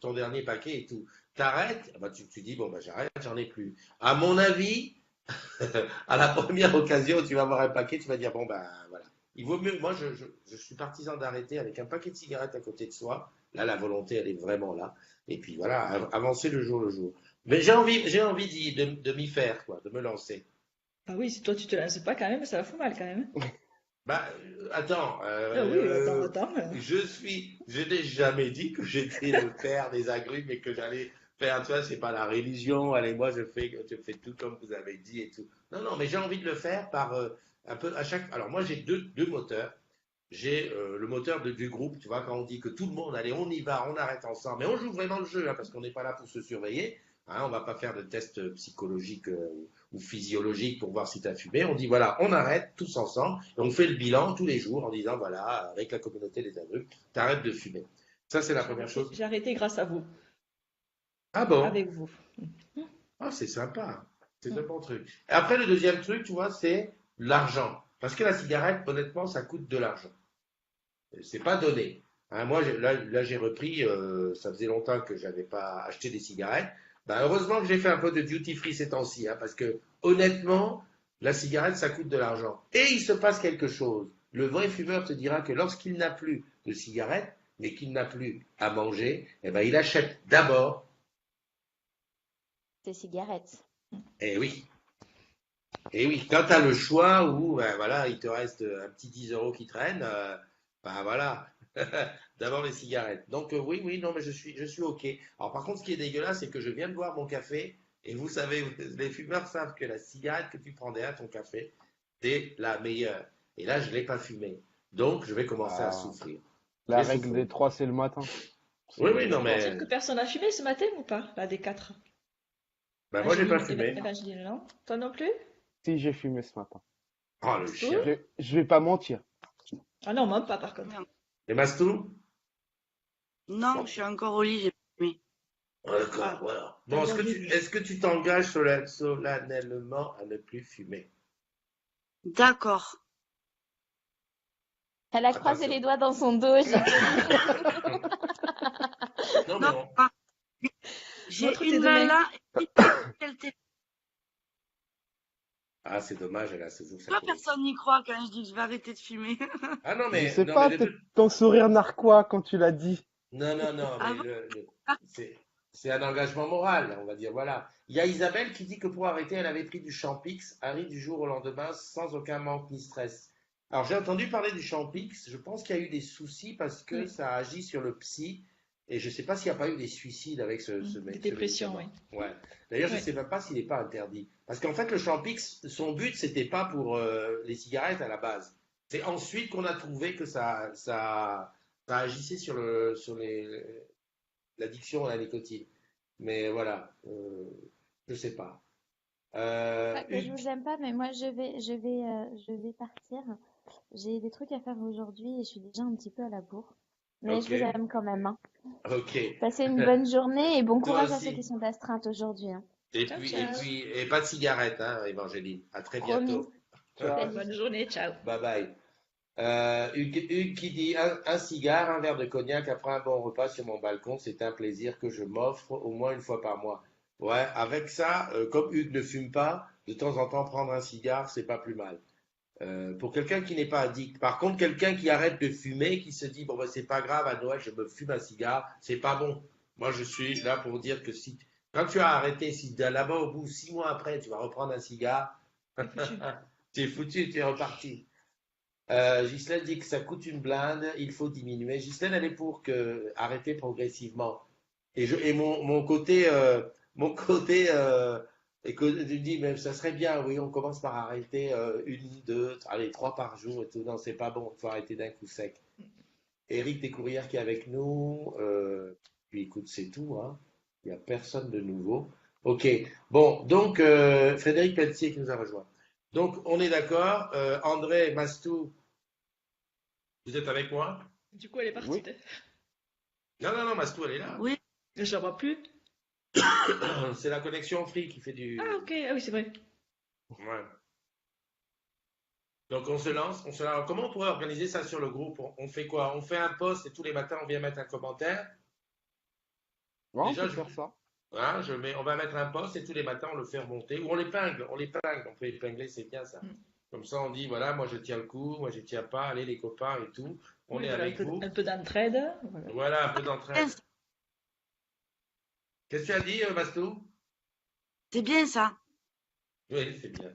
ton dernier paquet et tout, t'arrêtes, ben, tu dis bon ben j'arrête, j'en ai plus. À mon avis, à la première occasion où tu vas avoir un paquet, tu vas dire bon ben voilà. Il vaut mieux. Moi je suis partisan d'arrêter avec un paquet de cigarettes à côté de soi. Là la volonté elle est vraiment là. Et puis voilà, avancer le jour le jour. Mais j'ai envie de m'y faire, quoi, de me lancer. Ah oui, si toi tu te lances pas quand même, ça va faire mal quand même. Bah, attends, Ah oui, attends. je n'ai jamais dit que j'étais le père des agrumes et que j'allais faire, tu vois, c'est pas la religion, allez, moi je fais tout comme vous avez dit et tout. Non, non, mais j'ai envie de le faire par un peu à chaque. Alors moi j'ai deux moteurs. J'ai le moteur du groupe, tu vois, quand on dit que tout le monde, allez, on y va, on arrête ensemble, mais on joue vraiment le jeu, hein, parce qu'on n'est pas là pour se surveiller, hein, on va pas faire de tests psychologiques ou physiologiques pour voir si tu as fumé, on dit voilà, on arrête tous ensemble, et on fait le bilan tous les jours en disant voilà, avec la communauté des adultes, tu arrêtes de fumer. Ça, c'est la première chose. J'ai arrêté grâce à vous, Ah bon? avec vous. Ah, c'est sympa, c'est un bon truc. Et après, le deuxième truc, tu vois, c'est l'argent. Parce que la cigarette, honnêtement, ça coûte de l'argent. C'est pas donné. Hein, moi, là, j'ai repris, ça faisait longtemps que j'avais pas acheté des cigarettes. Ben, heureusement que j'ai fait un peu de duty free ces temps-ci, hein, parce que honnêtement, la cigarette, ça coûte de l'argent. Et il se passe quelque chose. Le vrai fumeur te dira que lorsqu'il n'a plus de cigarette, mais qu'il n'a plus à manger, eh ben, il achète d'abord. Ces cigarettes. Eh oui. Et oui, quand tu as le choix où ben voilà, il te reste un petit 10 euros qui traîne, ben voilà, d'abord les cigarettes. Donc oui, non, mais je suis OK. Alors par contre, ce qui est dégueulasse, c'est que je viens de boire mon café, et vous savez, les fumeurs savent que la cigarette que tu prends derrière ton café, c'est la meilleure. Et là, je ne l'ai pas fumée. Donc, je vais commencer à souffrir. La Je vais règle souffrir. des 3, c'est le matin. Oui, non, Vous mais dire que personne n'a fumé ce matin ou pas? Là, des quatre. ben, moi, j'ai pas Angeline, fumé. Evangeline, non? Toi non plus? Si, j'ai fumé ce matin. Oh, le chien. Je vais pas mentir. Ah non, même pas par contre. Et Mastou? Non, je suis encore au lit, j'ai pas fumé. D'accord, Ah, voilà. t'as Bon, bien vu. est-ce que tu t'engages solennellement à ne plus fumer? D'accord. Elle a croisé Attention. les doigts dans son dos. Non, mais Non, pas. J'ai Montre tes une deux mains. là et elle t'est- Ah, c'est dommage, elle a ce jour. Pourquoi personne n'y croit quand je dis que je vais arrêter de fumer? Ah non, Je mais sais non, pas, mais ton sourire narquois quand tu l'as dit. non, Ah mais bon? c'est un engagement moral, on va dire. Voilà. Il y a Isabelle qui dit que pour arrêter, elle avait pris du Champix, Harry du jour au lendemain, sans aucun manque ni stress. Alors j'ai entendu parler du Champix. Je pense qu'il y a eu des soucis parce que Oui. ça agit sur le psy. Et je ne sais pas s'il n'y a pas eu des suicides avec ce Des dépressions, médicament. Ouais. D'ailleurs, je ne Ouais. sais même pas s'il n'est pas interdit. Parce qu'en fait, le Champix, son but, c'était pas pour les cigarettes à la base. C'est ensuite qu'on a trouvé que ça agissait sur l'addiction à la nicotine. Mais voilà, je ne sais pas. Pas que je vous aime pas, mais moi je vais partir. J'ai des trucs à faire aujourd'hui et je suis déjà un petit peu à la bourre. Mais Ok. je vous aime quand même. Hein. Ok. Passez une bonne journée et bon Toi courage à aussi. ceux qui sont d'astreinte aujourd'hui. Hein. Et Ciao, puis, ciao. et pas de cigarette, hein, Évangéline. À très Promis. bientôt. Ciao. Bonne journée, ciao. Bye bye. Hugues qui dit un cigare, un verre de cognac après un bon repas sur mon balcon, c'est un plaisir que je m'offre au moins une fois par mois. Ouais, avec ça, comme Hugues ne fume pas, de temps en temps prendre un cigare, c'est pas plus mal. Pour quelqu'un qui n'est pas addict. Par contre, quelqu'un qui arrête de fumer, qui se dit bon ben c'est pas grave, à Noël je me fume un cigare, c'est pas bon. Moi je suis là pour dire que si quand tu as arrêté, si là-bas au bout 6 mois après tu vas reprendre un cigare, tu es foutu, tu es reparti. Ghislaine dit que ça coûte une blinde, il faut diminuer. Ghislaine, elle est pour arrêter progressivement. Et mon côté Et que tu dis, mais ça serait bien, oui, on commence par arrêter une, deux, allez, trois par jour et tout. Non, c'est pas bon, il faut arrêter d'un coup sec. Éric Descourrières qui est avec nous. Puis écoute, c'est tout, hein. Il n'y a personne de nouveau. Ok. Bon, donc Frédéric Pelletier qui nous a rejoint. Donc on est d'accord. André Mastou, vous êtes avec moi? Du coup, elle est partie. Oui. Non, non, non, Mastou, elle est là. Oui, Je la vois plus. C'est la connexion Free qui fait du. Ah, ok. Ah oui, c'est vrai. Ouais. Donc on se lance, on se lance. Comment on pourrait organiser ça sur le groupe? On fait quoi? On fait un post et tous les matins on vient mettre un commentaire. Ouais, on Déjà, peut faire ça. hein, on va mettre un post et tous les matins on le fait remonter. Ou on l'épingle, on peut épingler, c'est bien ça. Mm. Comme ça on dit, voilà, moi je tiens le coup, moi je tiens pas, allez les copains et tout, on Oui, est voilà, avec vous. un peu d'entraide. Voilà. Voilà, un peu d'entraide. Qu'est-ce que tu as dit, Mastou? c'est bien ça. Oui, c'est bien.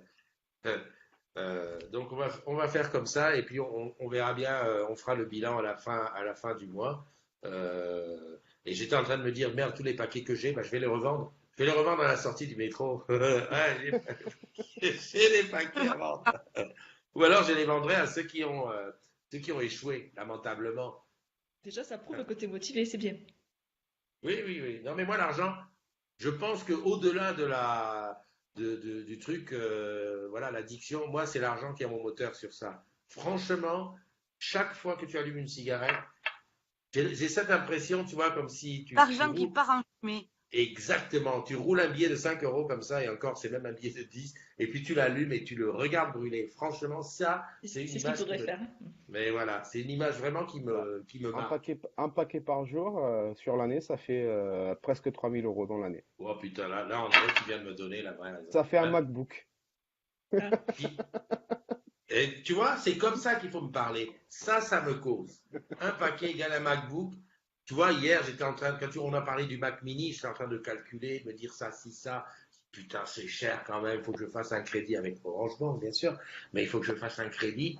Donc on va faire comme ça et puis on verra bien, on fera le bilan à la fin du mois. Et j'étais en train de me dire, merde, tous les paquets que j'ai, bah, je vais les revendre. Je vais les revendre à la sortie du métro. Ouais, j'ai des paquets à vendre. Ou alors je les vendrai à ceux qui ont échoué, lamentablement. Déjà, ça prouve que t'es motivé, c'est bien. Oui, oui, oui. Non, mais moi, l'argent, je pense qu'au-delà du truc, voilà, l'addiction, moi, c'est l'argent qui est mon moteur sur ça. Franchement, chaque fois que tu allumes une cigarette, j'ai cette impression, tu vois, comme si tu L'argent qui roules. part en fumée. Exactement, tu roules un billet de 5 euros comme ça, et encore, c'est même un billet de 10, et puis tu l'allumes et tu le regardes brûler. Franchement, ça, c'est une C'est ce qu'il image qui faudrait me. faire. Mais voilà, c'est une image vraiment Bah, qui me marque. un paquet par jour, sur l'année, ça fait presque 3 000 € dans l'année. Oh putain, là, en vrai, tu viens de me donner la vraie raison. Ça fait un Hein. MacBook. Ah, Puis, et tu vois, c'est comme ça qu'il faut me parler. Ça me cause. Un paquet égale un MacBook. Tu vois, hier, j'étais en train, on a parlé du Mac mini, j'étais en train de calculer, de me dire ça, si ça. Putain, c'est cher quand même, il faut que je fasse un crédit avec Orange Bank, bien sûr, mais il faut que je fasse un crédit.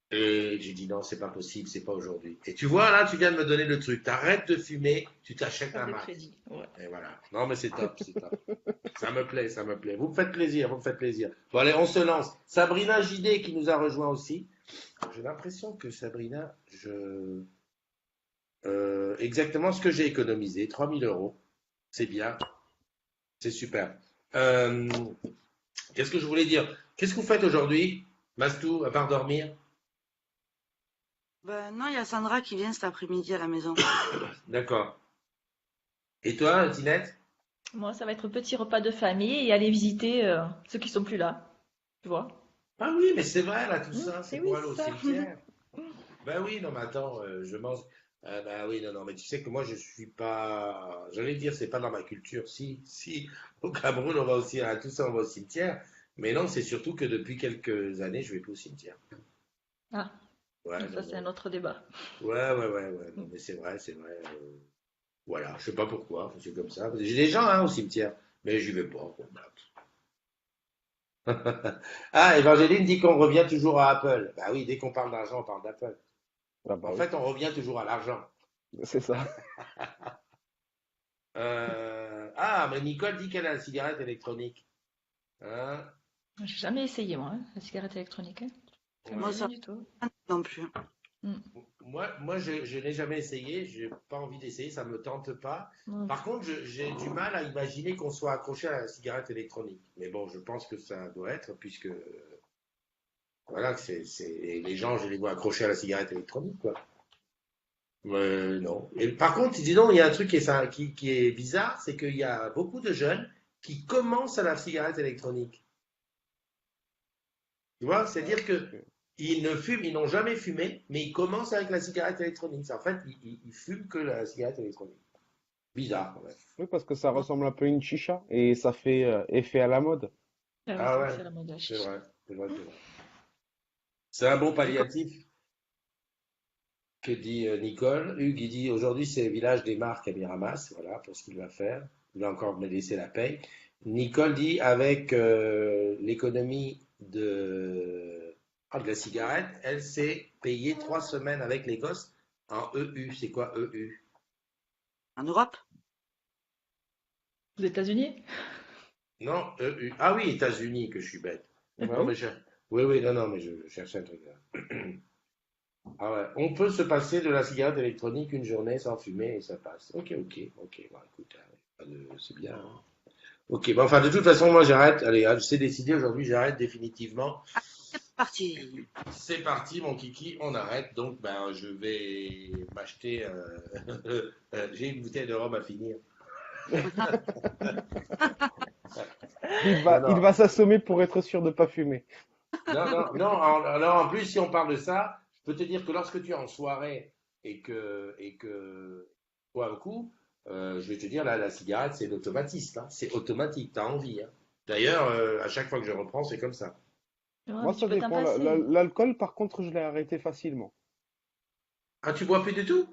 Et j'ai dit non, c'est pas possible, c'est pas aujourd'hui. Et tu vois, là, tu viens de me donner le truc. T'arrêtes de fumer, tu t'achètes faire un des Mac. crédits. Ouais. Et voilà. Non, mais c'est top, c'est top. Ça me plaît, ça me plaît. Vous me faites plaisir, vous me faites plaisir. Bon, allez, on se lance. Sabrina JD qui nous a rejoint aussi. J'ai l'impression que Sabrina, exactement ce que j'ai économisé, 3 000 euros. C'est bien, c'est super. Euh, Qu'est-ce que je voulais dire? Qu'est-ce que vous faites aujourd'hui, Mastou, à part dormir? Ben non, il y a Sandra qui vient cet après-midi à la maison. D'accord. Et toi, Tinette? Moi, ça va être un petit repas de famille et aller visiter ceux qui sont plus là. Tu vois? Ah oui, mais c'est vrai, là, tout ça, c'est C'est pour oui, aller au ça. cimetière. Ben oui, non, mais attends, je mange. Ben oui, non, non, mais tu sais que moi, je suis pas. J'allais dire, c'est pas dans ma culture. Si, si, au Cameroun, on va aussi à tout ça, on va au cimetière. Mais non, c'est surtout que depuis quelques années, je vais plus au cimetière. Ah, Ouais, ça, non, c'est un non. autre débat. Ouais. Non, mais c'est vrai, c'est vrai. Voilà, je sais pas pourquoi, c'est comme ça. J'ai des gens, hein, au cimetière, mais j'y vais pas. Bon, bah. Ah, Évangéline dit qu'on revient toujours à Apple. Bah oui, dès qu'on parle d'argent, on parle d'Apple. Ah En bah oui, fait, on revient toujours à l'argent. c'est ça. Ah, mais Nicole dit qu'elle a la cigarette électronique. Hein? J'ai jamais essayé, moi, hein, la cigarette électronique. Hein. Ça me Ouais. Moi, dit rien ça du tout. non plus. Hmm. Moi je n'ai jamais essayé, j'ai pas envie d'essayer, ça me tente pas. Non. Par contre, j'ai du mal à imaginer qu'on soit accroché à la cigarette électronique. Mais bon, je pense que ça doit être, puisque voilà, les gens, je les vois accrochés à la cigarette électronique, quoi. Non. Et par contre, dis donc, il y a un truc qui est bizarre, c'est qu'il y a beaucoup de jeunes qui commencent à la cigarette électronique. Tu vois, c'est-à-dire que ils n'ont jamais fumé, mais ils commencent avec la cigarette électronique. En fait, ils fument que la cigarette électronique. Bizarre, quand même. Oui, parce que ça ressemble un peu à une chicha et ça fait effet à la mode. Ah oui, Ah ça ouais, c'est la mode à c'est chicha. vrai, c'est vrai, c'est vrai. C'est un bon Et comme- palliatif que dit Nicole. Hugues, il dit aujourd'hui c'est le village des marques à Miramas, voilà, pour ce qu'il va faire. Il va encore me laisser la paye. Nicole dit avec l'économie de la cigarette, elle s'est payée 3 semaines avec les gosses en EU. C'est quoi EU? En Europe? Aux États-Unis? Non, ah oui, États-Unis, que je suis bête. Bah Non, oui. oui, non, non, mais je cherchais un truc là. Ah ouais. On peut se passer de la cigarette électronique une journée sans fumer et ça passe. Ok. Bon, écoute, c'est bien, hein. Ok, bon, enfin, de toute façon, moi, j'arrête. Allez, hein, c'est décidé aujourd'hui, j'arrête définitivement. C'est parti. C'est parti, mon kiki, on arrête. Donc, ben, je vais m'acheter. J'ai une bouteille de rhum à finir. Non, Il non, va s'assommer pour être sûr de pas fumer. non. Alors, en plus, si on parle de ça, je peux te dire que lorsque tu es en soirée et que bois un coup, je vais te dire, là, la cigarette, c'est l'automatisme, hein. C'est automatique, t'as envie, hein. D'ailleurs, à chaque fois que je reprends, c'est comme ça. Ouais, Moi, mais tu ça peux t'en dépend. passer. L'alcool, par contre, je l'ai arrêté facilement. Ah, tu bois plus du tout?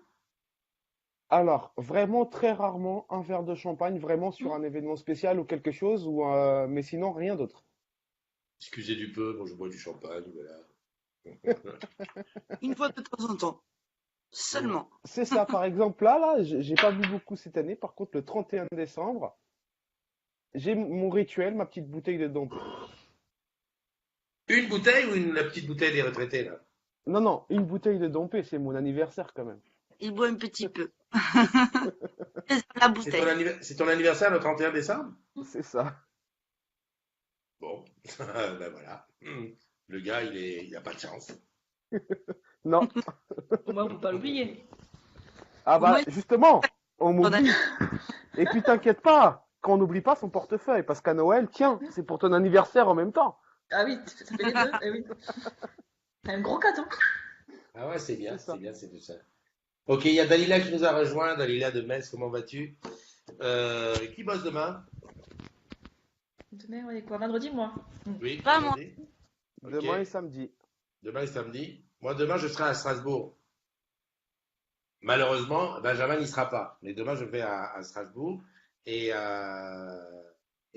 Alors, vraiment très rarement un verre de champagne, vraiment sur Hmm. un événement spécial ou quelque chose, mais sinon rien d'autre. Excusez du peu, bon, je bois du champagne, voilà. Une fois de temps en temps. Mm. Seulement. C'est ça, par exemple, là, j'ai pas bu beaucoup cette année. Par contre, le 31 décembre, j'ai mon rituel, ma petite bouteille de Dompé. Une bouteille ou la petite bouteille des retraités, là? Non, non, une bouteille de Dompé, c'est mon anniversaire quand même. Il boit un petit peu. C'est la bouteille. C'est ton anniversaire le 31 décembre? C'est ça. Bon, ben voilà. Le gars, il a pas de chance. Non. Au moins, faut pas l'oublier. Ah Au bah, moins, justement, on on a- m'oublie. Et puis t'inquiète pas, qu'on n'oublie pas son portefeuille, parce qu'à Noël, tiens, c'est pour ton anniversaire en même temps. Ah oui, ça fait les deux. Eh oui. C'est un gros cadeau. Ah ouais, c'est bien, C'est ça. c'est bien, c'est tout ça. Ok, il y a Dalila qui nous a rejoint. Dalila de Metz, comment vas-tu? Qui bosse demain? Demain, on est quoi? Vendredi, moi. Oui, Pas moi. vendredi. Ok. Demain et samedi. Demain et samedi. Moi, demain, je serai à Strasbourg. Malheureusement, Benjamin n'y sera pas. Mais demain, je vais à Strasbourg et, et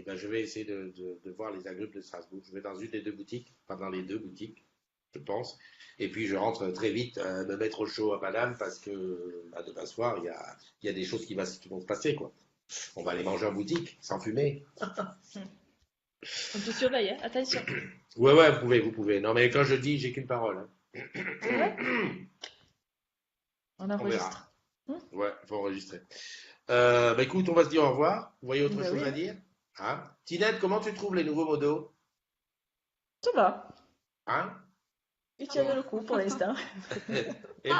ben, je vais essayer de voir les agrumes de Strasbourg. Je vais dans une des deux boutiques, pas dans les deux boutiques, je pense. Et puis, je rentre très vite me mettre au chaud à Paname parce que bah, demain soir, il y a des choses qui vont se passer, quoi. On va aller manger en boutique, sans fumer. On te surveille, hein. Attention. Ouais, vous pouvez. Non, mais quand je dis, j'ai qu'une parole, hein. C'est vrai? On On verra. enregistre. Ouais, faut enregistrer. Bah écoute, on va se dire au revoir. Vous voyez autre Bah chose oui. à dire? Hein? Tinette, comment tu trouves les nouveaux modos? Ça va. Hein? Il tient le coup pour l'instant. Et,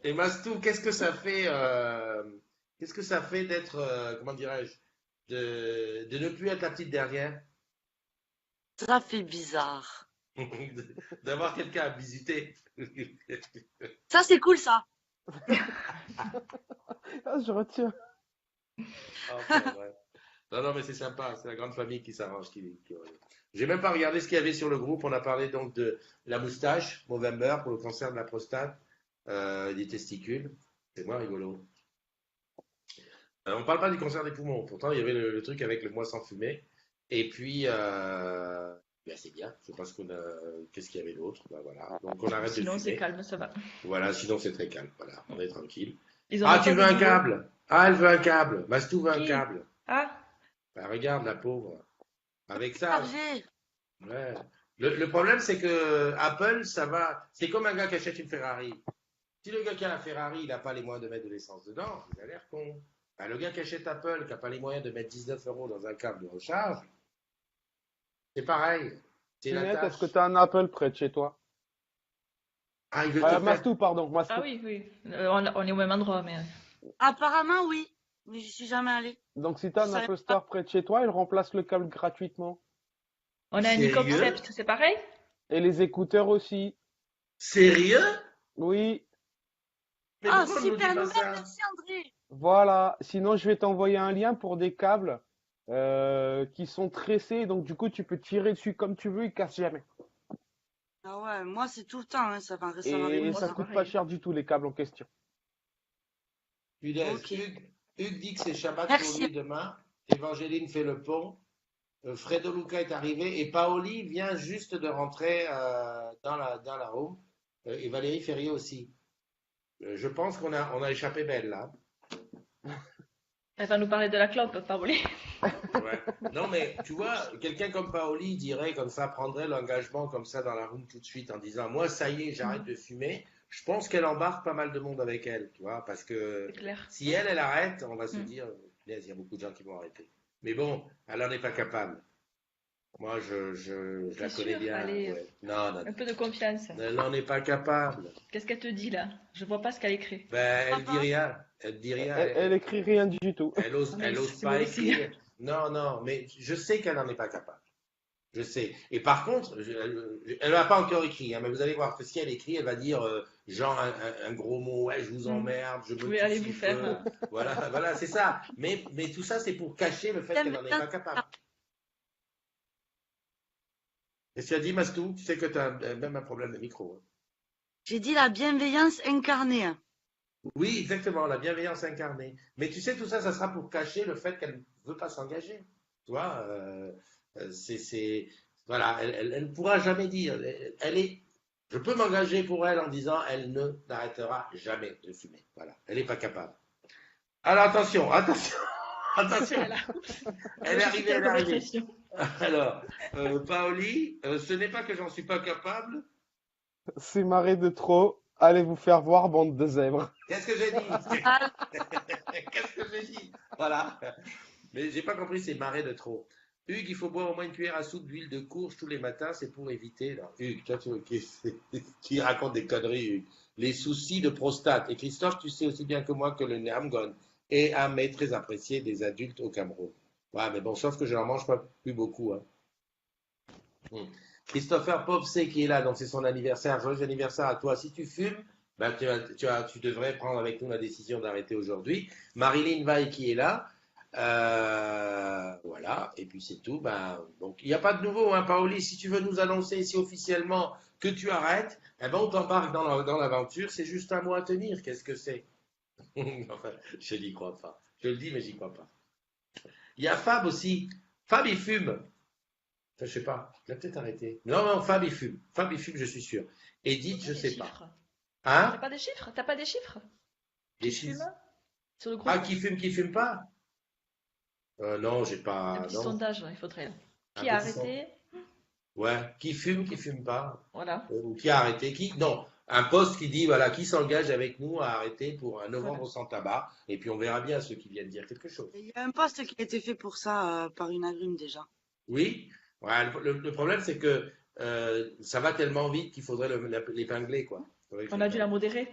et Mastou, qu'est-ce que ça fait d'être, comment dirais-je, de ne plus être la petite dernière? Ça fait bizarre. D'avoir quelqu'un à visiter. Ça, c'est cool, ça. Ah, je retiens. Enfin, ouais. Non, mais c'est sympa, c'est la grande famille qui s'arrange. J'ai même pas regardé ce qu'il y avait sur le groupe. On a parlé donc de la moustache, Movember, pour le cancer de la prostate, des testicules. C'est moins rigolo. On parle pas du cancer des poumons. Pourtant, il y avait le truc avec le mois sans fumée. Et puis, ben, c'est bien. Je sais pas qu'est-ce qu'il y avait d'autre. Ben, voilà. Donc, on arrête de Sinon, c'est fumer. calme, ça va. Voilà, sinon c'est très calme. Voilà, on est tranquille. Ils ont Ah, même tu pas veux de un nouveau. câble? Ah, elle veut un câble. Mastou veut un Qui? câble. Ah, Ben, regarde la pauvre. Avec ça, Chargé. ouais. Le problème, c'est que Apple, ça va. C'est comme un gars qui achète une Ferrari. Si le gars qui a la Ferrari, il n'a pas les moyens de mettre de l'essence dedans, il a l'air con. Ben, le gars qui achète Apple, qui n'a pas les moyens de mettre 19 euros dans un câble de recharge, c'est pareil. C'est la Tinette, est-ce que tâche. t'as un Apple près de chez toi? Ah, il veut te faire. Mastou, pardon, Mastou. ah oui, oui. On est au même endroit, mais. Apparemment, oui. Mais je suis jamais allée. Donc si t'as Je un savais Apple pas. Store près de chez toi, il remplace le câble gratuitement. On a un Sérieux? e-concept, c'est pareil? Et les écouteurs aussi. Sérieux? Oui, Mais Ah, pourquoi on nous dit super pas nouvelle. ça? Merci, André. voilà. Sinon, je vais t'envoyer un lien pour des câbles qui sont tressés. Donc du coup, tu peux tirer dessus comme tu veux, ils cassent jamais. Ah ouais, moi, c'est tout le temps. Hein. Ça va avec Et moi. ça c'est coûte pas pareil. cher du tout, les câbles en question. Punaise, Ok. Hugues dit que c'est Shabbat pour Merci. lui demain. Évangéline fait le pont. Fredo Luca est arrivé et Paoli vient juste de rentrer dans la room. Et Valérie Ferrier aussi. Je pense qu'on a échappé belle là. Elle va nous parler de la clope, pas volée. Ouais. Non, mais tu vois, quelqu'un comme Paoli dirait comme ça, prendrait l'engagement comme ça dans la room tout de suite en disant, moi, ça y est, j'arrête de fumer. Je pense qu'elle embarque pas mal de monde avec elle, tu vois, parce que C'est clair. si elle arrête, on va se Mm. dire, punaise, il y a beaucoup de gens qui vont arrêter. Mais bon, elle n'en est pas capable. Moi, je la T'es connais sûr? bien. Allez, Ouais. Non, non, un peu de confiance. elle n'en est pas capable. Qu'est-ce qu'elle te dit là? Je vois pas ce qu'elle écrit. Ben, elle dit rien. Elle dit rien. Elle écrit rien du tout. Mais Elle ose c'est pas mauvais signe. écrire. Non, non, mais je sais qu'elle n'en est pas capable. Je sais. Et par contre, elle n'a pas encore écrit, hein, mais vous allez voir que si elle écrit, elle va dire genre un gros mot, ouais, je vous Mm. emmerde, je me Oui, tue allez s'il vous faire. faut. Voilà, voilà, c'est ça. Mais tout ça, c'est pour cacher le fait qu'elle n'en est pas capable. Et tu as dit, Mastou, tu sais que tu as même un problème de micro. Hein. J'ai dit la bienveillance incarnée. Oui, exactement, la bienveillance incarnée. Mais tu sais, tout ça, ça sera pour cacher le fait qu'elle ne veut pas s'engager. Tu vois, voilà, elle ne pourra jamais dire. Je peux m'engager pour elle en disant, elle ne n'arrêtera jamais de fumer. Voilà, elle n'est pas capable. Alors attention, attention, attention. Elle est arrivée, elle est arrivée. Alors, Paoli, ce n'est pas que j'en suis pas capable. C'est marré de trop. Allez vous faire voir, bande de zèbres. Qu'est-ce que j'ai dit? Qu'est-ce que j'ai dit? Voilà. Mais j'ai pas compris, c'est marrer de trop. Hugues, il faut boire au moins une cuillère à soupe d'huile de courge tous les matins, c'est pour éviter. Non, Hugues, toi, tu racontes des conneries, Hugues. Les soucis de prostate. Et Christophe, tu sais aussi bien que moi que le Namgon est un mets très apprécié des adultes au Cameroun. Ouais, mais bon, sauf que je n'en mange pas plus beaucoup. Hein. Christopher Popsey qui est là, donc c'est son anniversaire. Joyeux anniversaire à toi. Si tu fumes, ben tu devrais prendre avec nous la décision d'arrêter aujourd'hui. Marilyn Vaille qui est là. Voilà, et puis c'est tout. Ben, donc il n'y a pas de nouveau, hein, Paoli. Si tu veux nous annoncer ici officiellement que tu arrêtes, eh ben, on t'embarque dans l'aventure. C'est juste un mot à tenir. Qu'est-ce que c'est? Enfin, je n'y crois pas. Je le dis, mais j'y crois pas. Il y a Fab aussi. Fab, il fume. Enfin, je sais pas. Il a peut-être arrêté. Non, non, Fab, il fume. Fab, il fume, je suis sûr. Edith, je sais pas. T'as Hein? pas des chiffres? T'as pas des chiffres? Des Qui chiffres? fume sur le groupe? Ah, qui fume pas? Non, j'ai Un pas. petit Non. sondage, il faudrait. Un Qui a petit arrêté? Ouais, qui fume pas. Voilà. Ou qui a arrêté, non, un poste qui dit, voilà, qui s'engage avec nous à arrêter pour un novembre sans tabac, et puis on verra bien ceux qui viennent dire quelque chose. Il y a un poste qui a été fait pour ça par une agrume déjà. Oui, ouais, le problème c'est que ça va tellement vite qu'il faudrait l'épingler, quoi. On a dû la modérer.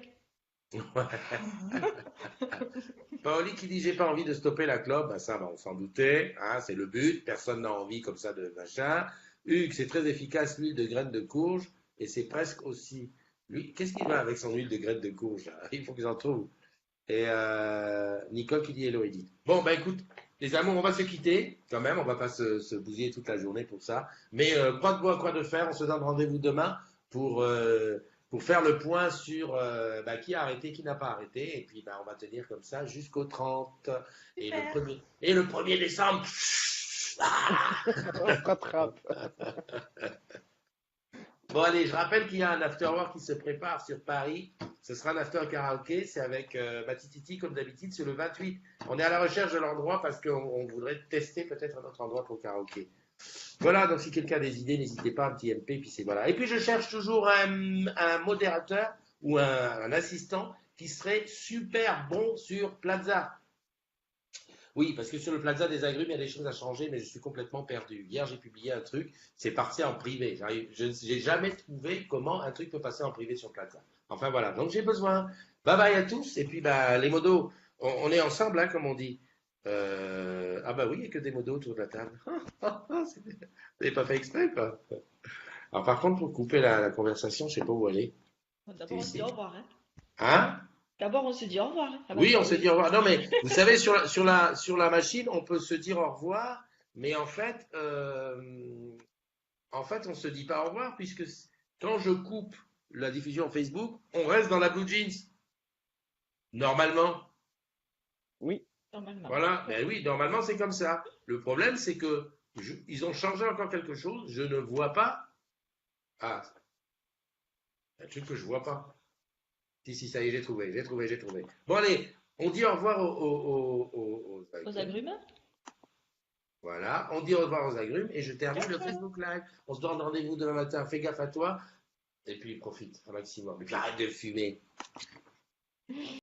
Paoli qui dit j'ai pas envie de stopper la clope, ben ça on s'en doutait, hein, c'est le but, personne n'a envie comme ça de machin. Hugues, c'est très efficace l'huile de graines de courge et c'est presque aussi. Lui, qu'est-ce qu'il va avec son huile de graines de courge là? Il faut qu'ils en trouvent. Et Nicole qui dit hello Edith. Bon ben écoute, les amours, on va se quitter quand même, on va pas se bousiller toute la journée pour ça. Mais quoi de bois, quoi de faire, on se donne rendez-vous demain pour faire le point sur qui a arrêté, qui n'a pas arrêté. Et puis on va tenir comme ça jusqu'au 30. Et le 1er décembre, On se rattrape. Bon allez, je rappelle qu'il y a un afterwork qui se prépare sur Paris. Ce sera un after karaoké, c'est avec Matititi comme d'habitude, c'est le 28. On est à la recherche de l'endroit parce qu'on voudrait tester peut-être un autre endroit pour karaoké. Voilà, donc si quelqu'un a des idées, n'hésitez pas, un petit MP, puis c'est voilà. Et puis je cherche toujours un modérateur ou un assistant qui serait super bon sur Plaza. Oui, parce que sur le Plaza des Agrumes, il y a des choses à changer, mais je suis complètement perdu. Hier, j'ai publié un truc, c'est parti en privé. Je n'ai jamais trouvé comment un truc peut passer en privé sur Plaza. Enfin voilà, donc j'ai besoin. Bye bye à tous, et puis les modos, on est ensemble, hein, comme on dit. Ah bah oui, il n'y a que des modos autour de la table. Vous n'avez pas fait exprès, quoi. Alors par contre, pour couper la conversation, je ne sais pas où aller. D'abord, on se dit au revoir. Hein? Hein? D'abord, on se dit au revoir. Oui, on se dit au revoir. Non, mais vous savez, sur la machine, on peut se dire au revoir, mais en fait, on se dit pas au revoir, puisque quand je coupe la diffusion Facebook, on reste dans la Blue Jeans. Normalement. Oui. Normalement. Voilà, ben oui, normalement c'est comme ça. Le problème, c'est que ils ont changé encore quelque chose, je ne vois pas. Ah, un truc que je vois pas. Si, ça y est, j'ai trouvé. Bon, allez, on dit au revoir aux Aux agrumes? Voilà, on dit au revoir aux agrumes et je termine le Facebook Live. On se donne rendez-vous demain matin. Fais gaffe à toi et puis profite un maximum. Et puis arrête de fumer.